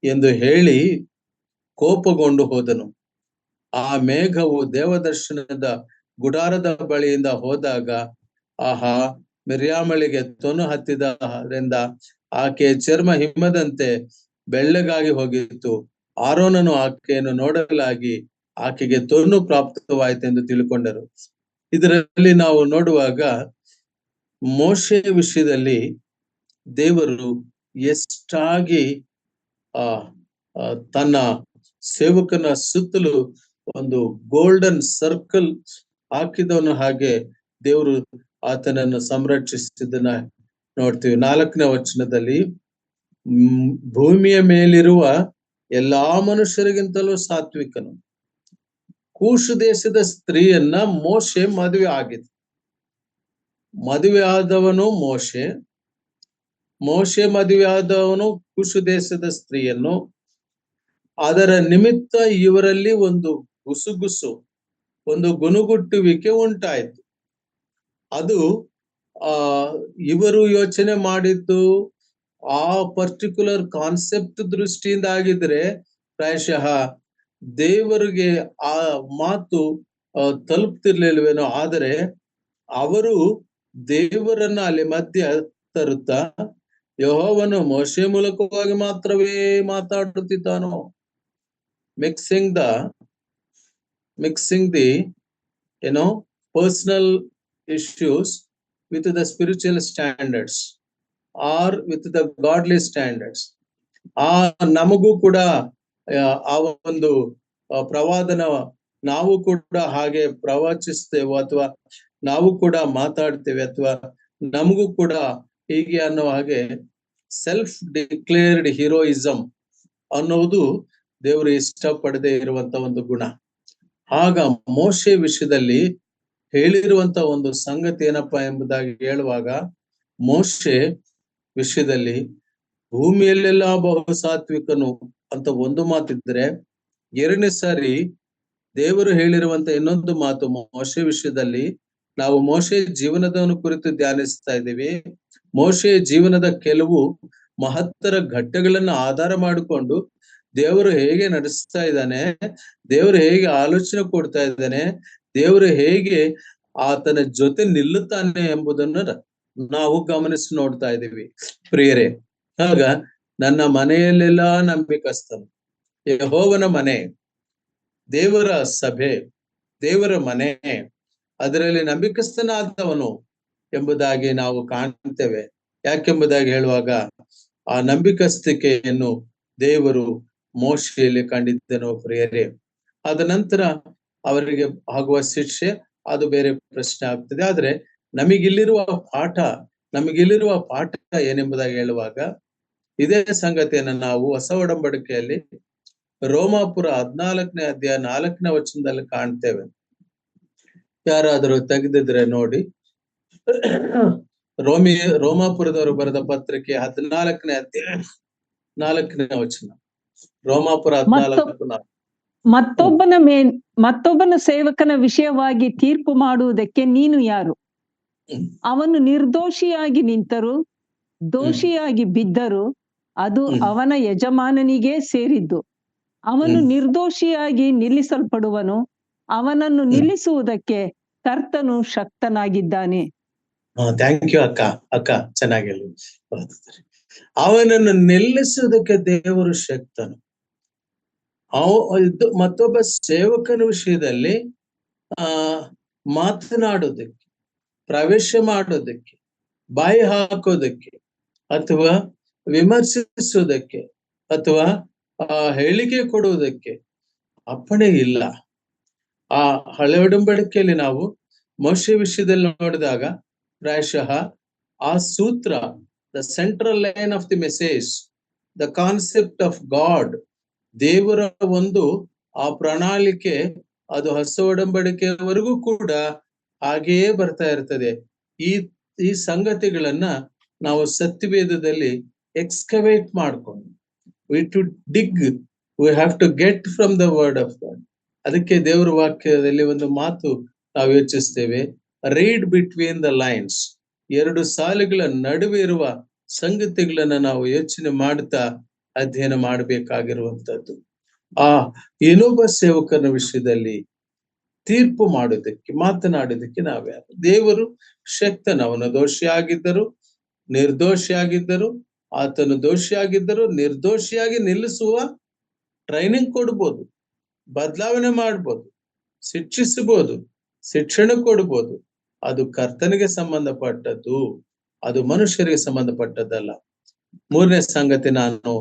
ಎಂದು ಹೇಳಿ ಕೋಪಗೊಂಡು ಹೋದನು. ಆ ಮೇಘವು ದೇವದರ್ಶನದ ಗುಡಾರದ ಬಳಿಯಿಂದ ಹೋದಾಗ, ಆಹಾ, ಮಿರ್ಯಾಮಳಿಗೆ ತೊನು ಹತ್ತಿದ್ದರಿಂದ ಆಕೆ ಚರ್ಮ ಹಿಮದಂತೆ ಬೆಳ್ಳಗಾಗಿ ಹೋಗಿತ್ತು. ಆರೋನನು ಆಕೆಯನ್ನು ನೋಡಲಾಗಿ ಆಕೆಗೆ ತೊನು ಪ್ರಾಪ್ತವಾಯಿತೆಂದು ತಿಳ್ಕೊಂಡರು. ಇದರಲ್ಲಿ ನಾವು ನೋಡುವಾಗ ಮೋಶೆಯ ವಿಷಯದಲ್ಲಿ ದೇವರು ಎಷ್ಟಾಗಿ ತನ್ನ ಸೇವಕನ ಸುತ್ತಲೂ ಒಂದು ಗೋಲ್ಡನ್ ಸರ್ಕಲ್ ಹಾಕಿದವನು ಹಾಗೆ ದೇವರು ಆತನನ್ನು ಸಂರಕ್ಷಿಸಿದ್ದನ್ನ ನೋಡ್ತೀವಿ. 4ನೇ ವಚನದಲ್ಲಿ, ಭೂಮಿಯ ಮೇಲಿರುವ ಎಲ್ಲಾ ಮನುಷ್ಯರಿಗಿಂತಲೂ ಸಾತ್ವಿಕನು. ಕೂಶು ದೇಶದ ಸ್ತ್ರೀಯನ್ನ ಮೋಶೆ ಮದುವೆ ಆದವನು ಮೋಶೆ ಮದುವೆ ಆದವನು ಕೂಶು ದೇಶದ ಸ್ತ್ರೀಯನ್ನು. ಅದರ ನಿಮಿತ್ತ ಇವರಲ್ಲಿ ಒಂದು ಗುಸುಗುಸು, ಒಂದು ಗುನುಗುಟ್ಟುವಿಕೆ ಉಂಟಾಯಿತು. ಅದು ಇವರು ಯೋಚನೆ ಮಾಡಿದ್ದು ಆ ಪರ್ಟಿಕ್ಯುಲರ್ ಕಾನ್ಸೆಪ್ಟ್ ದೃಷ್ಟಿಯಿಂದ ಆಗಿದ್ರೆ ಪ್ರಾಯಶಃ ದೇವರಿಗೆ ಆ ಮಾತು ತಲುಪ್ತಿರ್ಲಿಲ್ವೇನೋ. ಆದರೆ ಅವರು ದೇವರನ್ನ ಅಲ್ಲಿ ಮಧ್ಯ ತರುತ್ತಾ, ಯೆಹೋವನು ಮೋಶೆ ಮೂಲಕವಾಗಿ ಮಾತ್ರವೇ ಮಾತಾಡುತ್ತಿದ್ದಾನೋ, mixing the personal issues with the spiritual standards or with the godly standards. ನಮಗೂ ಕೂಡ ಆ ಒಂದು ಪ್ರವಾದನ ನಾವು ಕೂಡ ಹಾಗೆ ಪ್ರವಚಿಸ್ತೇವೋ, ಅಥವಾ ನಾವು ಕೂಡ ಮಾತಾಡ್ತೇವೆ, ಅಥವಾ ನಮಗೂ ಕೂಡ ಹೀಗೆ ಅನ್ನೋ ಹಾಗೆ ಸೆಲ್ಫ್ ಡಿಕ್ಲೇರ್ಡ್ ಹೀರೋಯಿಸಮ್ ಅನ್ನೋದು ದೇವರು ಇಷ್ಟಪಡದೆ ಇರುವಂತ ಒಂದು ಗುಣ. ಆಗ ಮೋಶೆ ವಿಷಯದಲ್ಲಿ ಹೇಳಿರುವಂತ ಒಂದು ಸಂಗತಿ ಏನಪ್ಪಾ ಎಂಬುದಾಗಿ ಹೇಳುವಾಗ, ಮೋಶೆ ವಿಷಯದಲ್ಲಿ ಭೂಮಿಯಲ್ಲೆಲ್ಲ ಬಹು ಸಾತ್ವಿಕನು ಅಂತ ಒಂದು ಮಾತಿದ್ರೆ, 2ನೇ ಸಾರಿ ದೇವರು ಹೇಳಿರುವಂತ ಇನ್ನೊಂದು ಮಾತು ಮೋಶೆ ವಿಷಯದಲ್ಲಿ. ನಾವು ಮೋಶೆ ಜೀವನದವನು ಕುರಿತು ಧ್ಯಾನಿಸ್ತಾ ಇದ್ದೀವಿ. ಮೋಶೆಯ ಜೀವನದ ಕೆಲವು ಮಹತ್ತರ ಘಟ್ಟಗಳನ್ನ ಆಧಾರ ಮಾಡಿಕೊಂಡು ದೇವರು ಹೇಗೆ ನಡೆಸ್ತಾ ಇದ್ದಾನೆ, ದೇವರು ಹೇಗೆ ಆಲೋಚನೆ ಕೊಡ್ತಾ ಇದ್ದಾನೆ, ದೇವರು ಹೇಗೆ ಆತನ ಜೊತೆ ನಿಲ್ಲುತ್ತಾನೆ ಎಂಬುದನ್ನು ನಾವು ಗಮನಿಸಿ ನೋಡ್ತಾ ಇದ್ದೀವಿ ಪ್ರಿಯರೇ. ಆಗ ನನ್ನ ಮನೆಯಲ್ಲೆಲ್ಲ ನಂಬಿಕಸ್ತನು. ಯೆಹೋವನ ಮನೆ, ದೇವರ ಸಭೆ, ದೇವರ ಮನೆ, ಅದರಲ್ಲಿ ನಂಬಿಕಸ್ಥನಾದವನು ಎಂಬುದಾಗಿ ನಾವು ಕಾಣ್ತೇವೆ. ಯಾಕೆಂಬುದಾಗಿ ಹೇಳುವಾಗ, ಆ ನಂಬಿಕಸ್ತಿಕೆಯನ್ನು ದೇವರು ಮೋಶೆಯಲ್ಲಿ ಕಂಡಿದ್ದನು ಪ್ರಿಯರೇ. ಆದ ನಂತರ ಅವರಿಗೆ ಆಗುವ ಶಿಕ್ಷೆ ಅದು ಬೇರೆ ಪ್ರಶ್ನೆ ಆಗ್ತದೆ. ಆದ್ರೆ ನಮಗಿಲ್ಲಿರುವ ಪಾಠ ಏನೆಂಬುದಾಗಿ ಹೇಳುವಾಗ, ಇದೇ ಸಂಗತಿಯನ್ನ ನಾವು ಹೊಸ ಒಡಂಬಡಿಕೆಯಲ್ಲಿ ರೋಮಾಪುರ 14ನೇ ಅಧ್ಯಾಯ 4ನೇ ವಚನದಲ್ಲಿ ಕಾಣ್ತೇವೆ. ಯಾರಾದರೂ ತೆಗೆದಿದ್ರೆ ನೋಡಿ. ರೋಮಾಪುರದವರು ಬರೆದ ಪತ್ರಿಕೆ 14ನೇ ಅಧ್ಯಾಯ 4ನೇ ವಚನ. ರೋಮಾಪುರ 14:4. ಮತ್ತೊಬ್ಬನ ಸೇವಕನ ವಿಷಯವಾಗಿ ತೀರ್ಪು ಮಾಡುವುದಕ್ಕೆ ನೀನು ಯಾರು? ಅವನು ನಿರ್ದೋಷಿಯಾಗಿ ನಿಂತರೂ ದೋಷಿಯಾಗಿ ಬಿದ್ದರೂ ಅದು ಅವನ ಯಜಮಾನನಿಗೆ ಸೇರಿದ್ದು. ಅವನು ನಿರ್ದೋಷಿಯಾಗಿ ನಿಲ್ಲಿಸಲ್ಪಡುವನು. ಅವನನ್ನು ನಿಲ್ಲಿಸುವುದಕ್ಕೆ ಕರ್ತನು ಶಕ್ತನಾಗಿದ್ದಾನೆ. ಥ್ಯಾಂಕ್ ಯು ಅಕ್ಕ ಚೆನ್ನಾಗಿ ಹೇಳಿ. ಅವನನ್ನು ನಿಲ್ಲಿಸುವುದಕ್ಕೆ ದೇವರು ಶಕ್ತನು. ಮತ್ತೊಬ್ಬ ಸೇವಕನ ವಿಷಯದಲ್ಲಿ ಮಾತನಾಡೋದಕ್ಕೆ, ಪ್ರವೇಶ ಮಾಡೋದಕ್ಕೆ, ಬಾಯಿ ಹಾಕೋದಕ್ಕೆ, ಅಥವಾ ವಿಮರ್ಶಿಸೋದಕ್ಕೆ, ಅಥವಾ ಹೇಳಿಕೆ ಕೊಡುವುದಕ್ಕೆ ಅಪ್ಪಣೆ ಇಲ್ಲ. ಆ ಹಳೆ ಒಡಂಬಡಿಕೆಯಲ್ಲಿ ನಾವು ಮೋಶೆ ವಿಷಯದಲ್ಲಿ ನೋಡಿದಾಗ ಪ್ರಾಯಶಃ ಆ ಸೂತ್ರ, the central line of the message, the concept of god, ದೇವರ ಒಂದು ಆ ಪ್ರಣಾಳಿಕೆ, ಅದು ಹೊಸ ಒಡಂಬಡಿಕೆಯವರೆಗೂ ಕೂಡ ಹಾಗೆಯೇ ಬರ್ತಾ ಇರ್ತದೆ. ಈ ಸಂಗತಿಗಳನ್ನ ನಾವು ಸತ್ಯವೇದದಲ್ಲಿ ಎಕ್ಸ್ಕವೇಟ್ ಮಾಡ್ಕೊಂಡು, we have to get from the word of God. ಅದಕ್ಕೆ ದೇವರ ವಾಕ್ಯದಲ್ಲಿ ಒಂದು ಮಾತು ನಾವು ಯೋಚಿಸ್ತೇವೆ, ರೀಡ್ ಬಿಟ್ವೀನ್ ದ ಲೈನ್ಸ್. ಎರಡು ಸಾಲುಗಳ ನಡುವೆ ಇರುವ ಸಂಗತಿಗಳನ್ನ ನಾವು ಯೋಚನೆ ಮಾಡ್ತಾ ಅಧ್ಯಯನ ಮಾಡಬೇಕಾಗಿರುವಂತದ್ದು. ಆ ಇನ್ನೊಬ್ಬ ಸೇವಕನ ವಿಷಯದಲ್ಲಿ ತೀರ್ಪು ಮಾಡೋದಕ್ಕೆ, ಮಾತನಾಡೋದಕ್ಕೆ ನಾವ್ಯಾರು? ದೇವರು ಶಕ್ತನ. ಅವನು ದೋಷಿಯಾಗಿದ್ದರು, ನಿರ್ದೋಷಿಯಾಗಿದ್ದರು, ಆತನು ದೋಷಿಯಾಗಿದ್ದರು, ನಿರ್ದೋಷಿಯಾಗಿ ನಿಲ್ಲಿಸುವ ಟ್ರೈನಿಂಗ್ ಕೊಡ್ಬೋದು, ಬದಲಾವಣೆ ಮಾಡ್ಬೋದು, ಶಿಕ್ಷಿಸಬಹುದು, ಶಿಕ್ಷಣ ಕೊಡ್ಬೋದು. ಅದು ಕರ್ತನಿಗೆ ಸಂಬಂಧಪಟ್ಟದ್ದು, ಅದು ಮನುಷ್ಯರಿಗೆ ಸಂಬಂಧಪಟ್ಟದ್ದಲ್ಲ. ಮೂರನೇ ಸಂಗತಿ ನಾನು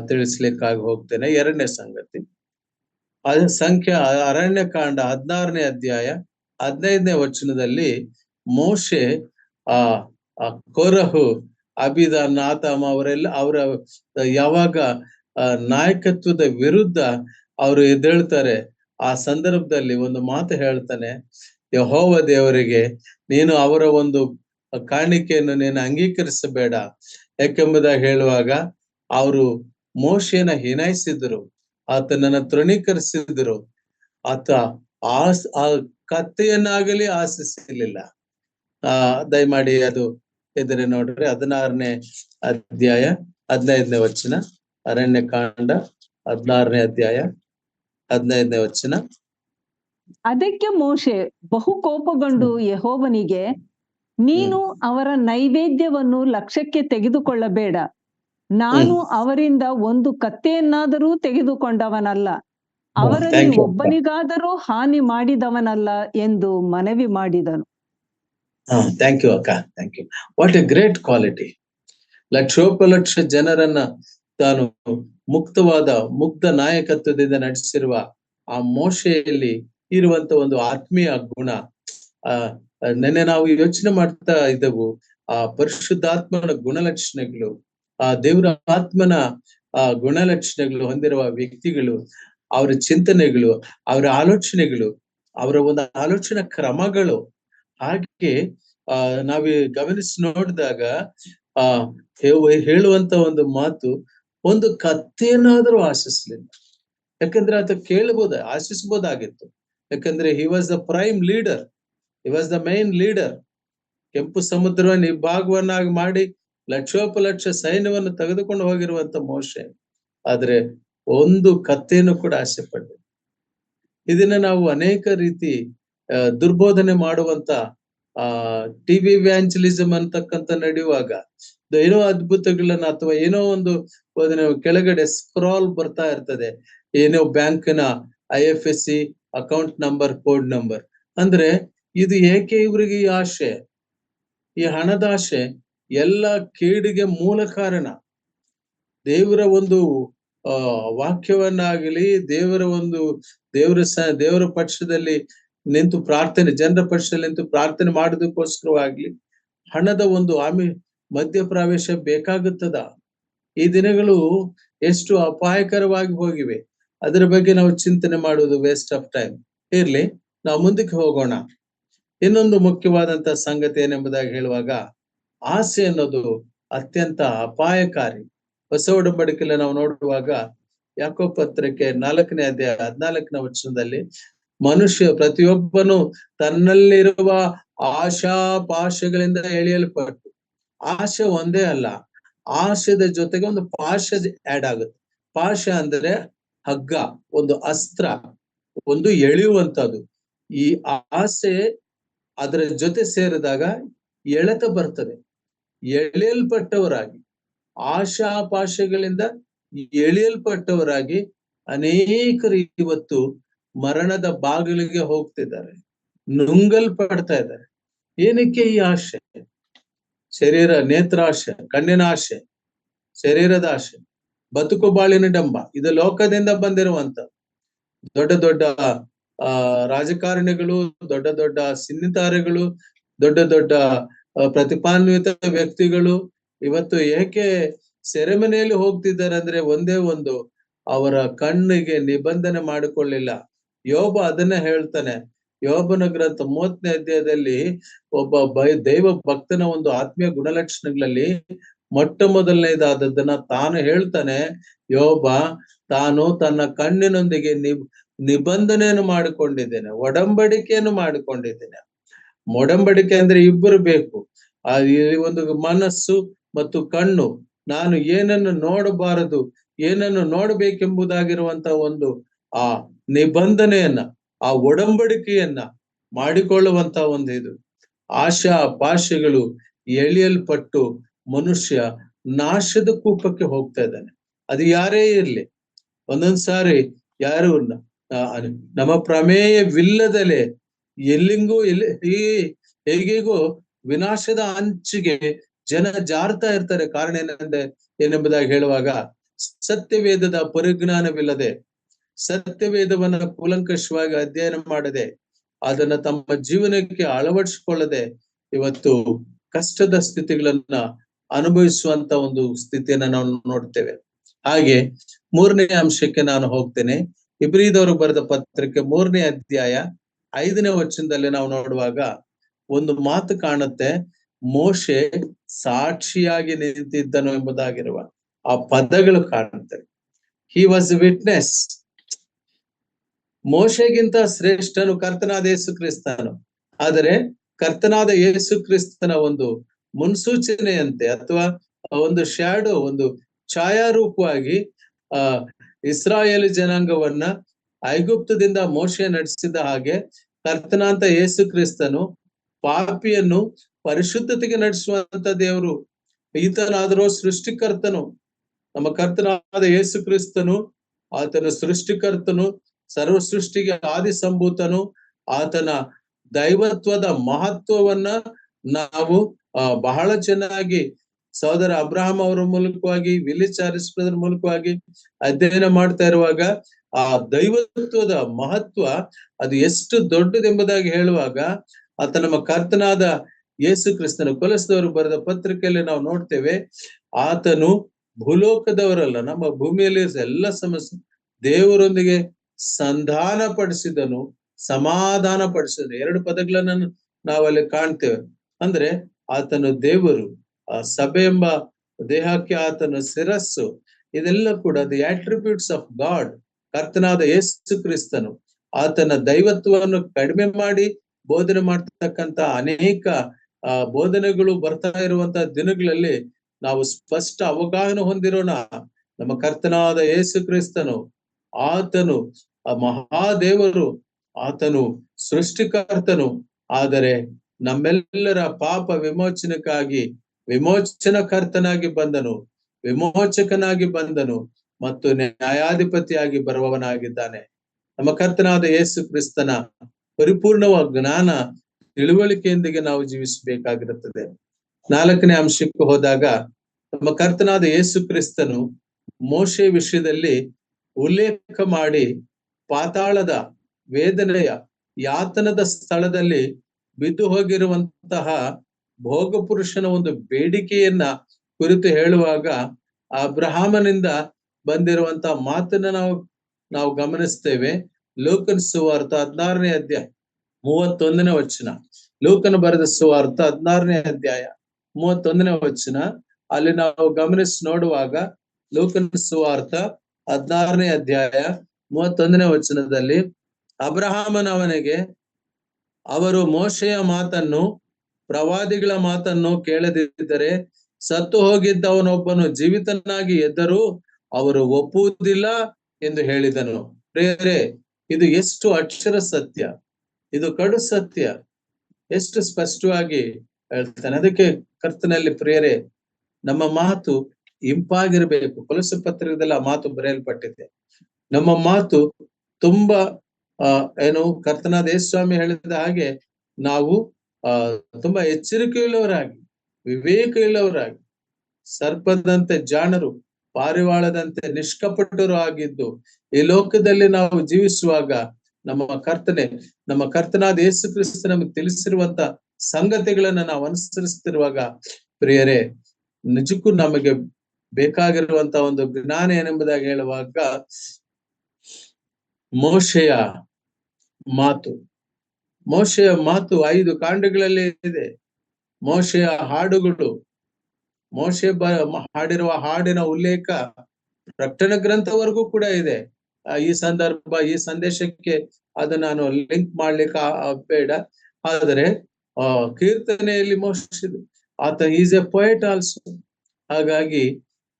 ತಿಳಿಸ್ಲಿಕ್ಕಾಗಿ ಹೋಗ್ತೇನೆ. ಎರಡನೇ ಸಂಗತಿ, ಅರಣ್ಯಕಾಂಡ 16ನೇ ಅಧ್ಯಾಯ 15ನೇ ವಚನದಲ್ಲಿ ಮೋಶೆ ಕೋರಹು, ಅಬಿದಾನ್, ನಾತಾಮ ಅವರ ಯಾವಾಗ ನಾಯಕತ್ವದ ವಿರುದ್ಧ ಅವರು ಎದ್ದೇಳ್ತಾರೆ, ಆ ಸಂದರ್ಭದಲ್ಲಿ ಒಂದು ಮಾತು ಹೇಳ್ತಾನೆ, ಯೆಹೋವ ದೇವರಿಗೆ ನೀನು ಅವರ ಒಂದು ಕಾಣಿಕೆಯನ್ನು ನೀನು ಅಂಗೀಕರಿಸಬೇಡ ಯಾಕೆಂಬುದಾಗಿ ಹೇಳುವಾಗ ಅವರು ಮೋಶೆನ ಹಿನಾಯಿಸಿದ್ರು, ಆತನನ್ನ ತೃಣೀಕರಿಸಿದ್ರು. ಆತ ಆ ಕತ್ತೆಯನ್ನಾಗಲಿ ಆಶಿಸಲಿಲ್ಲ. ದಯಮಾಡಿ ಅದು ಎದುರೆ ನೋಡ್ರಿ, 16ನೇ ಅಧ್ಯಾಯ 15ನೇ ವಚನ, ಅರಣ್ಯಕಾಂಡ 16ನೇ ಅಧ್ಯಾಯ 15ನೇ ವಚನ. ಅದಕ್ಕೆ ಮೋಶೆ ಬಹು ಕೋಪಗೊಂಡು ಯೆಹೋವನಿಗೆ, ನೀನು ಅವರ ನೈವೇದ್ಯವನ್ನು ಲಕ್ಷ್ಯಕ್ಕೆ ತೆಗೆದುಕೊಳ್ಳಬೇಡ, ನಾನು ಅವರಿಂದ ಒಂದು ಕತ್ತೆಯನ್ನಾದರೂ ತೆಗೆದುಕೊಂಡವನಲ್ಲ, ಅವರಲ್ಲಿ ಒಬ್ಬನಿಗಾದರೂ ಹಾನಿ ಮಾಡಿದವನಲ್ಲ ಎಂದು ಮನವಿ ಮಾಡಿದನು. ಥ್ಯಾಂಕ್ ಯು ಅಕ್ಕ, thank you. What a great quality. ಲಕ್ಷೋಪಲಕ್ಷ ಜನರನ್ನ ತಾನು ಮುಗ್ಧ ನಾಯಕತ್ವದಿಂದ ನಡೆಸಿರುವ ಆ ಮೋಶೆಯಲ್ಲಿ ಇರುವಂತ ಒಂದು ಆತ್ಮೀಯ ಗುಣ. ನೆನ್ನೆ ನಾವು ಯೋಚನೆ ಮಾಡ್ತಾ ಇದ್ದೆವು, ಆ ಪರಿಶುದ್ಧಾತ್ಮನ ಗುಣಲಕ್ಷಣಗಳು, ಆ ದೇವರ ಆತ್ಮನ ಗುಣಲಕ್ಷಣಗಳು ಹೊಂದಿರುವ ವ್ಯಕ್ತಿಗಳು, ಅವರ ಚಿಂತನೆಗಳು, ಅವರ ಆಲೋಚನೆಗಳು, ಅವರ ಒಂದು ಆಲೋಚನಾ ಕ್ರಮಗಳು. ಹಾಗೆ ನಾವೇ ಗಮನಿಸಿ ನೋಡಿದಾಗ ಹೇಳುವಂತ ಒಂದು ಮಾತು, ಒಂದು ಕತ್ತೆಯನ್ನಾದರೂ ಆಶಿಸ್ಲಿಲ್ಲ. ಯಾಕಂದ್ರೆ ಆತ ಆಶಿಸಬಹುದಾಗಿತ್ತು. ಯಾಕಂದ್ರೆ he was the prime leader, he was the main leader. ಕೆಂಪು ಸಮುದ್ರವನ್ನು ಇಬ್ಬಾಗವನ್ನಾಗಿ ಮಾಡಿ ಲಕ್ಷೋಪಲಕ್ಷ ಸೈನ್ಯವನ್ನು ತೆಗೆದುಕೊಂಡು ಹೋಗಿರುವಂತ ಮೋಶೆ, ಆದ್ರೆ ಒಂದು ಕತ್ತೆಯನ್ನು ಕೂಡ ಆಸೆ ಪಡ್ಡ. ಇದನ್ನ ನಾವು ಅನೇಕ ರೀತಿ ದುರ್ಬೋಧನೆ ಮಾಡುವಂತ ಟಿವಿ ವ್ಯಾಂಜಲಿಸಮ್ ಅಂತಕ್ಕಂಥ ನಡೆಯುವಾಗ ಏನೋ ಅದ್ಭುತಗಳನ್ನ ಅಥವಾ ಏನೋ ಒಂದು ಕೆಳಗಡೆ ಸ್ಕ್ರಾಲ್ ಬರ್ತಾ ಇರ್ತದೆ, ಏನೋ ಬ್ಯಾಂಕಿನ IFSC account number, code number. ಅಂದ್ರೆ ಇದು ಏಕೆ ಇವರಿಗೆ ಈ ಆಶೆ, ಈ ಹಣದ ಆಶೆ ಎಲ್ಲ ಕೇಡಿಗೆ ಮೂಲ ಕಾರಣ. ದೇವರ ಒಂದು ವಾಕ್ಯವನ್ನಾಗಲಿ, ದೇವರ ಪಕ್ಷದಲ್ಲಿ ನಿಂತು ಪ್ರಾರ್ಥನೆ, ಜನರ ಪಕ್ಷದಲ್ಲಿ ನಿಂತು ಪ್ರಾರ್ಥನೆ ಮಾಡೋದಕ್ಕೋಸ್ಕರವಾಗ್ಲಿ ಹಣದ ಒಂದು ಮಧ್ಯ ಪ್ರವೇಶ ಬೇಕಾಗುತ್ತದ. ಈ ದಿನಗಳು ಎಷ್ಟು ಅಪಾಯಕರವಾಗಿ ಹೋಗಿವೆ. ಅದರ ಬಗ್ಗೆ ನಾವು ಚಿಂತನೆ ಮಾಡುವುದು ವೇಸ್ಟ್ ಆಫ್ ಟೈಮ್. ಇರ್ಲಿ, ನಾವು ಮುಂದಕ್ಕೆ ಹೋಗೋಣ. ಇನ್ನೊಂದು ಮುಖ್ಯವಾದಂತ ಸಂಗತಿ ಏನೆಂಬುದಾಗಿ ಹೇಳುವಾಗ, ಆಸೆ ಅನ್ನೋದು ಅತ್ಯಂತ ಅಪಾಯಕಾರಿ. ಹೊಸ ಒಡಂಬಡಿಕೆಯಲ್ಲಿ ನಾವು ನೋಡುವಾಗ ಯಾಕೋಬ ಪತ್ರಕ್ಕೆ 4ನೇ ಅಧ್ಯಾಯ 14ನೇ ವಚನದಲ್ಲಿ, ಮನುಷ್ಯ ಪ್ರತಿಯೊಬ್ಬನು ತನ್ನಲ್ಲಿರುವ ಆಶಾಪಾಶಗಳಿಂದ ಎಳೆಯಲ್ಪಟ್ಟು, ಆಶೆ ಒಂದೇ ಅಲ್ಲ, ಆಶೆದ ಜೊತೆಗೆ ಒಂದು ಪಾಶ ಆಡ್ ಆಗುತ್ತೆ. ಪಾಶ ಅಂದ್ರೆ ಹಗ್ಗ, ಒಂದು ಅಸ್ತ್ರ, ಒಂದು ಎಳೆಯುವಂತದ್ದು. ಈ ಆಸೆ ಅದರ ಜೊತೆ ಸೇರಿದಾಗ ಎಳೆತ ಬರ್ತದೆ. ಎಳೆಯಲ್ಪಟ್ಟವರಾಗಿ, ಆಶಾಪಾಶಗಳಿಂದ ಎಳೆಯಲ್ಪಟ್ಟವರಾಗಿ ಅನೇಕರು ಇವತ್ತು ಮರಣದ ಬಾಗಿಲಿಗೆ ಹೋಗ್ತಿದ್ದಾರೆ, ನುಂಗಲ್ಪಡ್ತಾ ಇದ್ದಾರೆ. ಏನಕ್ಕೆ ಈ ಆಶೆ? ಶರೀರ, ನೇತ್ರಾಶೆ, ಕಣ್ಣಿನ ಆಶೆ, ಶರೀರದ ಆಶೆ, ಬದುಕು ಬಾಳಿನ ಡಂಬ. ಇದು ಲೋಕದಿಂದ ಬಂದಿರುವಂತ ದೊಡ್ಡ ದೊಡ್ಡ ರಾಜಕಾರಣಿಗಳು, ದೊಡ್ಡ ದೊಡ್ಡ ಸಿನಿತಾರೆಗಳು, ದೊಡ್ಡ ದೊಡ್ಡ ಪ್ರತಿಭಾನ್ವಿತ ವ್ಯಕ್ತಿಗಳು ಇವತ್ತು ಏಕೆ ಸೆರೆಮನೆಯಲ್ಲಿ ಹೋಗ್ತಿದ್ದಾರೆ ಅಂದ್ರೆ ಒಂದೇ ಒಂದು, ಅವರ ಕಣ್ಣಿಗೆ ನಿಬಂಧನೆ ಮಾಡಿಕೊಳ್ಳಿಲ್ಲ. ಯೋಬ ಅದನ್ನ ಹೇಳ್ತಾನೆ. ಯೋಬನ ಗ್ರಂಥ 30ನೇ ಅಧ್ಯಾಯದಲ್ಲಿ ಒಬ್ಬ ದೈವ ಭಕ್ತನ ಒಂದು ಆತ್ಮೀಯ ಗುಣಲಕ್ಷಣಗಳಲ್ಲಿ ಮೊಟ್ಟ ಮೊದಲನೇದಾದದ್ದನ್ನ ತಾನು ಹೇಳ್ತಾನೆ. ಯೋಬ ತಾನು ತನ್ನ ಕಣ್ಣಿನೊಂದಿಗೆ ನಿಬಂಧನೆಯನ್ನು ಮಾಡಿಕೊಂಡಿದ್ದೇನೆ, ಒಡಂಬಡಿಕೆಯನ್ನು ಮಾಡಿಕೊಂಡಿದ್ದೇನೆ. ಒಡಂಬಡಿಕೆ ಅಂದ್ರೆ ಇಬ್ಬರು ಬೇಕು. ಒಂದು ಮನಸ್ಸು ಮತ್ತು ಕಣ್ಣು, ನಾನು ಏನನ್ನು ನೋಡಬಾರದು, ಏನನ್ನು ನೋಡಬೇಕೆಂಬುದಾಗಿರುವಂತ ಒಂದು ಆ ನಿಬಂಧನೆಯನ್ನ, ಆ ಒಡಂಬಡಿಕೆಯನ್ನ ಮಾಡಿಕೊಳ್ಳುವಂತ ಒಂದು ಇದು. ಆಶಾ ಪಾಶಗಳು ಎಳೆಯಲ್ಪಟ್ಟು ಮನುಷ್ಯ ನಾಶದ ಕೂಪಕ್ಕೆ ಹೋಗ್ತಾ ಇದ್ದಾನೆ. ಅದು ಯಾರೇ ಇರ್ಲಿ. ಒಂದೊಂದ್ಸಾರಿ ಯಾರು ನಮ್ಮ ಪ್ರಮೇಯವಿಲ್ಲದಲೇ ಎಲ್ಲಿಂಗೂ ಹೇಗೆಗೂ ವಿನಾಶದ ಅಂಚಿಗೆ ಜನ ಜಾರ್ತಾ ಇರ್ತಾರೆ. ಕಾರಣ ಏನೆಂಬುದಾಗಿ ಹೇಳುವಾಗ, ಸತ್ಯವೇದದ ಪರಿಜ್ಞಾನವಿಲ್ಲದೆ, ಸತ್ಯವೇದವನ್ನ ಕೂಲಂಕಷವಾಗಿ ಅಧ್ಯಯನ ಮಾಡದೆ, ಅದನ್ನ ತಮ್ಮ ಜೀವನಕ್ಕೆ ಅಳವಡಿಸಿಕೊಳ್ಳದೆ ಇವತ್ತು ಕಷ್ಟದ ಸ್ಥಿತಿಗಳನ್ನ ಅನುಭವಿಸುವಂತ ಒಂದು ಸ್ಥಿತಿಯನ್ನ ನಾವು ನೋಡ್ತೇವೆ. ಹಾಗೆ 3ನೇ ಅಂಶಕ್ಕೆ ನಾನು ಹೋಗ್ತೇನೆ. ಇಬ್ರಿದವರು ಬರೆದ ಪತ್ರಕ್ಕೆ 3ನೇ ಅಧ್ಯಾಯ 5ನೇ ವಚನದಲ್ಲಿ ನಾವು ನೋಡುವಾಗ ಒಂದು ಮಾತು ಕಾಣುತ್ತೆ. ಮೋಶೆ ಸಾಕ್ಷಿಯಾಗಿ ನಿಂತಿದ್ದನು ಎಂಬುದಾಗಿರುವ ಆ ಪದಗಳು ಕಾಣುತ್ತವೆ. He was witness. ಮೋಶೆಗಿಂತ ಶ್ರೇಷ್ಠನು ಕರ್ತನಾದ ಯೇಸು ಕ್ರಿಸ್ತನು. ಆದರೆ ಕರ್ತನಾದ ಯೇಸು ಕ್ರಿಸ್ತನ ಒಂದು ಮುನ್ಸೂಚನೆಯಂತೆ ಅಥವಾ ಒಂದು ಶ್ಯಾಡೋ, ಒಂದು ಛಾಯಾರೂಪವಾಗಿ ಇಸ್ರಾಯೇಲ್ ಜನಾಂಗವನ್ನ ಐಗುಪ್ತದಿಂದ ಮೋಶೆ ನಡೆಸಿದ ಹಾಗೆ ಕರ್ತನಾದ ಯೇಸು ಕ್ರಿಸ್ತನು ಪಾಪಿಯನ್ನು ಪರಿಶುದ್ಧತೆಗೆ ನಡೆಸುವಂತ ದೇವರು. ಈತನಾದರೂ ಸೃಷ್ಟಿಕರ್ತನು. ನಮ್ಮ ಕರ್ತನಾದ ಯೇಸು ಕ್ರಿಸ್ತನು ಆತನ ಸೃಷ್ಟಿಕರ್ತನು, ಸರ್ವ ಸೃಷ್ಟಿಗೆ ಆದಿ ಸಂಭೂತನು. ಆತನ ದೈವತ್ವದ ಮಹತ್ವವನ್ನ ನಾವು ಬಹಳ ಚೆನ್ನಾಗಿ ಸಹೋದರ ಅಬ್ರಹಾಂ ಅವರ ಮೂಲಕವಾಗಿ, ವಿಲಿ ಚಾರ್ಲ್ಸ್ ಬ್ರದರ್ ಮೂಲಕವಾಗಿ ಅಧ್ಯಯನ ಮಾಡ್ತಾ ಇರುವಾಗ ಆ ದೈವತ್ವದ ಮಹತ್ವ ಅದು ಎಷ್ಟು ದೊಡ್ಡದೆಂಬುದಾಗಿ ಹೇಳುವಾಗ, ಆತ ನಮ್ಮ ಕರ್ತನಾದ ಯೇಸು ಕ್ರಿಸ್ತನು ಕೊಲೊಸ್ಸದವರು ಬರೆದ ಪತ್ರಿಕೆಯಲ್ಲಿ ನಾವು ನೋಡ್ತೇವೆ. ಆತನು ಭೂಲೋಕದವರಲ್ಲ, ನಮ್ಮ ಭೂಮಿಯಲ್ಲಿ ಎಲ್ಲ ಸಮಸ್ಯೆ ದೇವರೊಂದಿಗೆ ಸಂಧಾನ ಪಡಿಸಿದನು, ಸಮಾಧಾನ ಪಡಿಸಿದನು. 2 ಪದಗಳನ್ನು ನಾವಲ್ಲಿ ಕಾಣ್ತೇವೆ. ಅಂದ್ರೆ ಆತನು ದೇವರು, ಆ ಸಭೆ ಎಂಬ ದೇಹಕ್ಕೆ ಆತನ ಶಿರಸ್ಸು. ಇದೆಲ್ಲ ಕೂಡ ದಿ ಆಟ್ರಿಬ್ಯೂಟ್ಸ್ ಆಫ್ ಗಾಡ್. ಕರ್ತನಾದ ಯೇಸು ಕ್ರಿಸ್ತನು ಆತನ ದೈವತ್ವವನ್ನು ಕಡಿಮೆ ಮಾಡಿ ಬೋಧನೆ ಮಾಡ್ತಕ್ಕಂತ ಅನೇಕ ಬೋಧನೆಗಳು ಬರ್ತಾ ಇರುವಂತಹ ದಿನಗಳಲ್ಲಿ ನಾವು ಸ್ಪಷ್ಟ ಅವಗಾಹನ ಹೊಂದಿರೋಣ. ನಮ್ಮ ಕರ್ತನಾದ ಯೇಸು ಕ್ರಿಸ್ತನು ಆತನು ಮಹಾದೇವರು, ಆತನು ಸೃಷ್ಟಿಕರ್ತನು. ಆದರೆ ನಮ್ಮೆಲ್ಲರ ಪಾಪ ವಿಮೋಚನಕ್ಕಾಗಿ ವಿಮೋಚನಕರ್ತನಾಗಿ ಬಂದನು, ವಿಮೋಚಕನಾಗಿ ಬಂದನು ಮತ್ತು ನ್ಯಾಯಾಧಿಪತಿಯಾಗಿ ಬರುವವನಾಗಿದ್ದಾನೆ. ನಮ್ಮ ಕರ್ತನಾದ ಯೇಸು ಕ್ರಿಸ್ತನ ಪರಿಪೂರ್ಣವಾದ ಜ್ಞಾನ ತಿಳುವಳಿಕೆಯೊಂದಿಗೆ ನಾವು ಜೀವಿಸಬೇಕಾಗಿರುತ್ತದೆ. 4ನೇ ಅಂಶಕ್ಕೆ ಹೋದಾಗ, ನಮ್ಮ ಕರ್ತನಾದ ಯೇಸು ಕ್ರಿಸ್ತನು ಮೋಶೆ ವಿಷಯದಲ್ಲಿ ಉಲ್ಲೇಖ ಮಾಡಿ ಪಾತಾಳದ ವೇದನೆಯ ಯಾತನದ ಸ್ಥಳದಲ್ಲಿ ಬಿದ್ದು ಹೋಗಿರುವಂತಹ ಭೋಗ ಪುರುಷನ ಒಂದು ಬೇಡಿಕೆಯನ್ನ ಕುರಿತು ಹೇಳುವಾಗ ಅಬ್ರಹಾಮನಿಂದ ಬಂದಿರುವಂತ ಮಾತನ್ನ ನಾವು ಗಮನಿಸ್ತೇವೆ. ಲೂಕನ ಸುವಾರ್ಥ 16ನೇ ಅಧ್ಯಾಯ 31ನೇ ವಚನ. ಲೂಕನ ಬರೆದ ಸುವಾರ್ಥ 16ನೇ ಅಧ್ಯಾಯ 31ನೇ ವಚನ. ಅಲ್ಲಿ ನಾವು ಗಮನಿಸಿ ನೋಡುವಾಗ ಲೂಕನ ಸುವಾರ್ಥ 16ನೇ ಅಧ್ಯಾಯ 31ನೇ ವಚನದಲ್ಲಿ, ಅಬ್ರಹಾಮನವನಿಗೆ ಅವರು ಮೋಶೆಯ ಮಾತನ್ನು ಪ್ರವಾದಿಗಳ ಮಾತನ್ನು ಕೇಳದಿದ್ದರೆ ಸತ್ತು ಹೋಗಿದ್ದವನೊಬ್ಬನು ಜೀವಿತನಾಗಿ ಎದ್ದರೂ ಅವರು ಒಪ್ಪುವುದಿಲ್ಲ ಎಂದು ಹೇಳಿದನು. ಪ್ರಿಯರೇ, ಇದು ಎಷ್ಟು ಅಕ್ಷರ ಸತ್ಯ, ಇದು ಕಡು ಸತ್ಯ, ಎಷ್ಟು ಸ್ಪಷ್ಟವಾಗಿ ಹೇಳ್ತಾನೆ. ಅದಕ್ಕೆ ಕರ್ತನಲ್ಲಿ ಪ್ರಿಯರೇ, ನಮ್ಮ ಮಾತು ಇಂಪಾಗಿರ್ಬೇಕು. ಕೊಲೊಸ್ಸೆ ಪತ್ರಿಕೆಯಲ್ಲಿ ಆ ಮಾತು ಬರೆಯಲ್ಪಟ್ಟಿದೆ. ನಮ್ಮ ಮಾತು ತುಂಬಾ ಕರ್ತನಾದ ಯೇಸು ಸ್ವಾಮಿ ಹೇಳಿದ ಹಾಗೆ ನಾವು ತುಂಬಾ ಎಚ್ಚರಿಕೆಯುಳ್ಳವರಾಗಿ, ವಿವೇಕಯುಳ್ಳವರಾಗಿ, ಸರ್ಪದಂತೆ ಜಾಣರು, ಪಾರಿವಾಳದಂತೆ ನಿಷ್ಕಪಟರು ಆಗಿದ್ದು ಈ ಲೋಕದಲ್ಲಿ ನಾವು ಜೀವಿಸುವಾಗ ನಮ್ಮ ಕರ್ತನಾದ ಯೇಸು ಕ್ರಿಸ್ತ ನಮಗೆ ತಿಳಿಸಿರುವಂತ ಸಂಗತಿಗಳನ್ನ ನಾವು ಅನುಸರಿಸ್ತಿರುವಾಗ ಪ್ರಿಯರೇ, ನಿಜಕ್ಕೂ ನಮಗೆ ಬೇಕಾಗಿರುವಂತ ಒಂದು ಜ್ಞಾನ ಏನೆಂಬುದಾಗಿ ಹೇಳುವಾಗ ಮೋಶೆಯ ಮಾತು 5 ಕಾಂಡಗಳಲ್ಲಿ ಇದೆ. ಮೋಶೆಯ ಹಾಡುಗಳು, ಮೋಶೆ ಹಾಡಿರುವ ಹಾಡಿನ ಉಲ್ಲೇಖ ಪ್ರಕಟಣೆ ಗ್ರಂಥವರೆಗೂ ಕೂಡ ಇದೆ. ಈ ಸಂದರ್ಭ, ಈ ಸಂದೇಶಕ್ಕೆ ಅದು ನಾನು ಲಿಂಕ್ ಮಾಡ್ಲಿಕ್ಕೆ ಬೇಡ. ಆದರೆ ಕೀರ್ತನೆಯಲ್ಲಿ ಮೋಶೆ ಆತ ಈಸ್ ಎ ಪೊಯೆಟ್ ಆಲ್ಸೋ. ಹಾಗಾಗಿ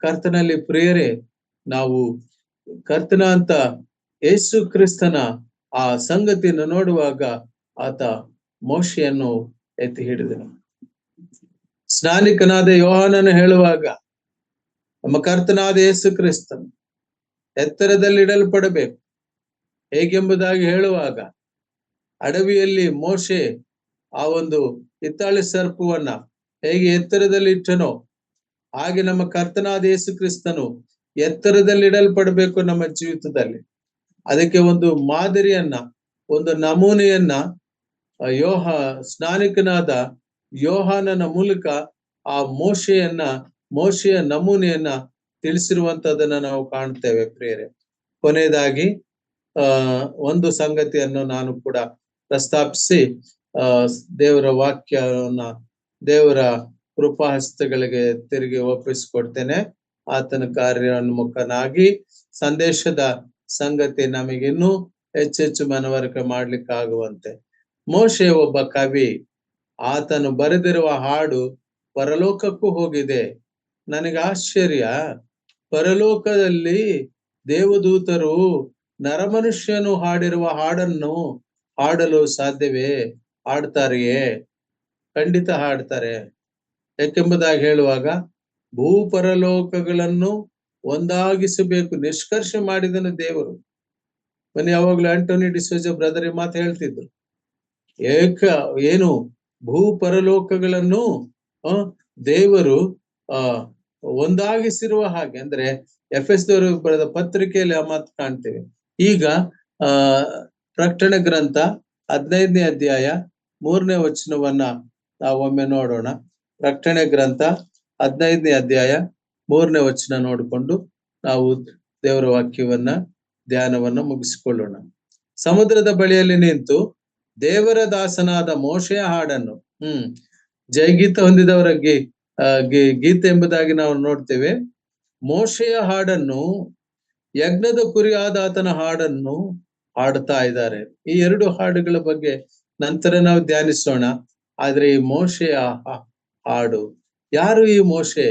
ಕರ್ತನಲ್ಲಿ ಪ್ರಿಯರೇ, ನಾವು ಕರ್ತನ ಅಂತ ಯೇಸು ಕ್ರಿಸ್ತನ ಆ ಸಂಗತಿಯನ್ನು ನೋಡುವಾಗ ಆತ ಮೋಶೆಯನ್ನು ಎತ್ತಿ ಹಿಡಿದನು. ಸ್ನಾನಿಕನಾದ ಯೋಹಾನನು ಹೇಳುವಾಗ ನಮ್ಮ ಕರ್ತನಾದ ಯೇಸು ಕ್ರಿಸ್ತನು ಎತ್ತರದಲ್ಲಿ ಇಡಲ್ಪಡಬೇಕು ಹೇಗೆಂಬುದಾಗಿ ಹೇಳುವಾಗ, ಅಡವಿಯಲ್ಲಿ ಮೋಶೆ ಆ ಒಂದು ಹಿತ್ತಾಳೆ ಸರ್ಪವನ್ನ ಹೇಗೆ ಎತ್ತರದಲ್ಲಿ ಇಟ್ಟನೋ ಹಾಗೆ ನಮ್ಮ ಕರ್ತನಾದ ಯೇಸು ಕ್ರಿಸ್ತನು ಎತ್ತರದಲ್ಲಿ ಇಡಲ್ಪಡಬೇಕು ನಮ್ಮ ಜೀವಿತದಲ್ಲಿ. ಅದಕ್ಕೆ ಒಂದು ಮಾದರಿಯನ್ನ, ಒಂದು ನಮೂನೆಯನ್ನ ಸ್ನಾನಿಕನಾದ ಯೋಹಾನನ ಮೂಲಕ ಆ ಮೋಶೆಯ ನಮೂನೆಯನ್ನ ತಿಳಿಸಿರುವಂತದನ್ನ ನಾವು ಕಾಣ್ತೇವೆ. ಪ್ರಿಯರೇ, ಕೊನೆಯದಾಗಿ ಒಂದು ಸಂಗತಿಯನ್ನು ನಾನು ಕೂಡ ಪ್ರಸ್ತಾಪಿಸಿ ದೇವರ ವಾಕ್ಯವನ್ನ ದೇವರ ಕೃಪಾಹಸ್ತಗಳಿಗೆ ತಿರುಗಿ ಒಪ್ಪಿಸಿಕೊಡ್ತೇನೆ. ಆತನ ಕಾರ್ಯೋನ್ಮುಖನಾಗಿ ಸಂದೇಶದ ಸಂಗತಿ ನಮಗಿನ್ನೂ ಹೆಚ್ಚೆಚ್ಚು ಮನವರಿಕೆ ಮಾಡ್ಲಿಕ್ಕಾಗುವಂತೆ. ಮೋಶೆ ಒಬ್ಬ ಕವಿ. ಆತನು ಬರೆದಿರುವ ಹಾಡು ಪರಲೋಕಕ್ಕೂ ಹೋಗಿದೆ. ನನಗೆ ಆಶ್ಚರ್ಯ, ಪರಲೋಕದಲ್ಲಿ ದೇವದೂತರು ನರಮನುಷ್ಯನು ಹಾಡಿರುವ ಹಾಡನ್ನು ಹಾಡಲು ಸಾಧ್ಯವೇ? ಹಾಡ್ತಾರೆಯೇ? ಖಂಡಿತ ಹಾಡ್ತಾರೆ. ಯಾಕೆಂಬುದಾಗಿ ಹೇಳುವಾಗ, ಭೂಪರಲೋಕಗಳನ್ನು ಒಂದಾಗಿಸಬೇಕು ನಿಷ್ಕರ್ಷೆ ಮಾಡಿದನು ದೇವರು. ಯಾವಾಗ್ಲೂ ಆಂಟೋನಿ ಡಿಸೋಜ ಬ್ರದರ್ ಮಾತು ಹೇಳ್ತಿದ್ರು, ಏನು ಭೂಪರಲೋಕಗಳನ್ನು ದೇವರು ಒಂದಾಗಿಸಿರುವ ಹಾಗೆ. ಅಂದ್ರೆ ಎಫೆಸದವರು ಬರೆದ ಪತ್ರಿಕೆಯಲ್ಲಿ ಆ ಮಾತು ಕಾಣ್ತೇವೆ. ಈಗ ಪ್ರಕಟಣೆ ಗ್ರಂಥ 15ನೇ ಅಧ್ಯಾಯ 3ನೇ ವಚನವನ್ನ ನಾವೊಮ್ಮೆ ನೋಡೋಣ. ಪ್ರಕಟಣೆ ಗ್ರಂಥ 15ನೇ ಅಧ್ಯಾಯ 3ನೇ ವಚನ ನೋಡಿಕೊಂಡು ನಾವು ದೇವರ ವಾಕ್ಯವನ್ನ ಧ್ಯಾನವನ್ನ ಮುಗಿಸಿಕೊಳ್ಳೋಣ. ಸಮುದ್ರದ ಬಳಿಯಲ್ಲಿ ನಿಂತು ದೇವರ ದಾಸನಾದ ಮೋಶೆಯ ಹಾಡನ್ನು, ಜಯಗೀತ ಹೊಂದಿದವರ ಗೀತೆ ಎಂಬುದಾಗಿ ನಾವು ನೋಡ್ತೇವೆ. ಮೋಶೆಯ ಹಾಡನ್ನು, ಯಜ್ಞದ ಕುರಿಯಾದ ಆತನ ಹಾಡನ್ನು ಹಾಡ್ತಾ ಇದ್ದಾರೆ. ಈ 2 ಹಾಡುಗಳ ಬಗ್ಗೆ ನಂತರ ನಾವು ಧ್ಯಾನಿಸೋಣ. ಆದ್ರೆ ಈ ಮೋಶೆಯ ಹಾಡು, ಯಾರು ಈ ಮೋಶೆ?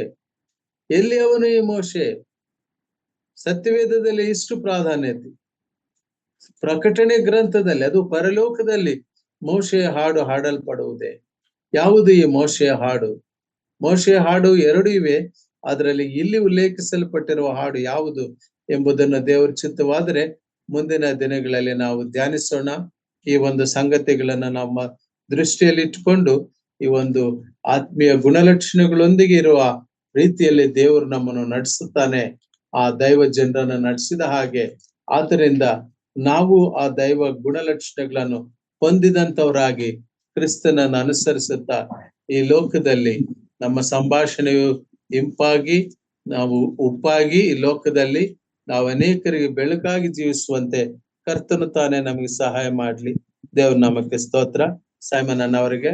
ಎಲ್ಲಿ ಅವನು ಈ ಮೋಶೆ? ಸತ್ಯವೇದದಲ್ಲಿ ಇಷ್ಟು ಪ್ರಾಧಾನ್ಯತೆ, ಪ್ರಕಟಣೆ ಗ್ರಂಥದಲ್ಲಿ, ಅದು ಪರಲೋಕದಲ್ಲಿ ಮೋಶೆಯ ಹಾಡು ಹಾಡಲ್ಪಡುವುದೇ. ಯಾವುದು ಈ ಮೋಶೆಯ ಹಾಡು? ಮೋಶೆಯ ಹಾಡು 2 ಇವೆ. ಅದರಲ್ಲಿ ಇಲ್ಲಿ ಉಲ್ಲೇಖಿಸಲ್ಪಟ್ಟಿರುವ ಹಾಡು ಯಾವುದು ಎಂಬುದನ್ನು ದೇವರ ಚಿತ್ತವಾದರೆ ಮುಂದಿನ ದಿನಗಳಲ್ಲಿ ನಾವು ಧ್ಯಾನಿಸೋಣ. ಈ ಒಂದು ಸಂಗತಿಗಳನ್ನ ನಮ್ಮ ದೃಷ್ಟಿಯಲ್ಲಿ ಇಟ್ಟುಕೊಂಡು ಈ ಒಂದು ಆತ್ಮೀಯ ಗುಣಲಕ್ಷಣಗಳೊಂದಿಗೆ ಇರುವ ರೀತಿಯಲ್ಲಿ ದೇವರು ನಮ್ಮನ್ನು ನಡೆಸುತ್ತಾನೆ. ಆ ದೈವ ಜನರನ್ನು ನಡೆಸಿದ ಹಾಗೆ ಆದ್ದರಿಂದ ನಾವು ಆ ದೈವ ಗುಣಲಕ್ಷಣಗಳನ್ನು ಹೊಂದಿದಂತವರಾಗಿ ಕ್ರಿಸ್ತನನ್ನು ಅನುಸರಿಸುತ್ತಾ ಈ ಲೋಕದಲ್ಲಿ ನಮ್ಮ ಸಂಭಾಷಣೆಯು ಇಂಪಾಗಿ ನಾವು ಉಪ್ಪಾಗಿ ಈ ಲೋಕದಲ್ಲಿ ನಾವು ಅನೇಕರಿಗೆ ಬೆಳಕಾಗಿ ಜೀವಿಸುವಂತೆ ಕರ್ತನು ತಾನೇ ನಮಗೆ ಸಹಾಯ ಮಾಡ್ಲಿ. ದೇವ್ರ ನಾಮಕ್ಕೆ ಸ್ತೋತ್ರ. ಸೈಮನ್ ಅಣ್ಣವರಿಗೆ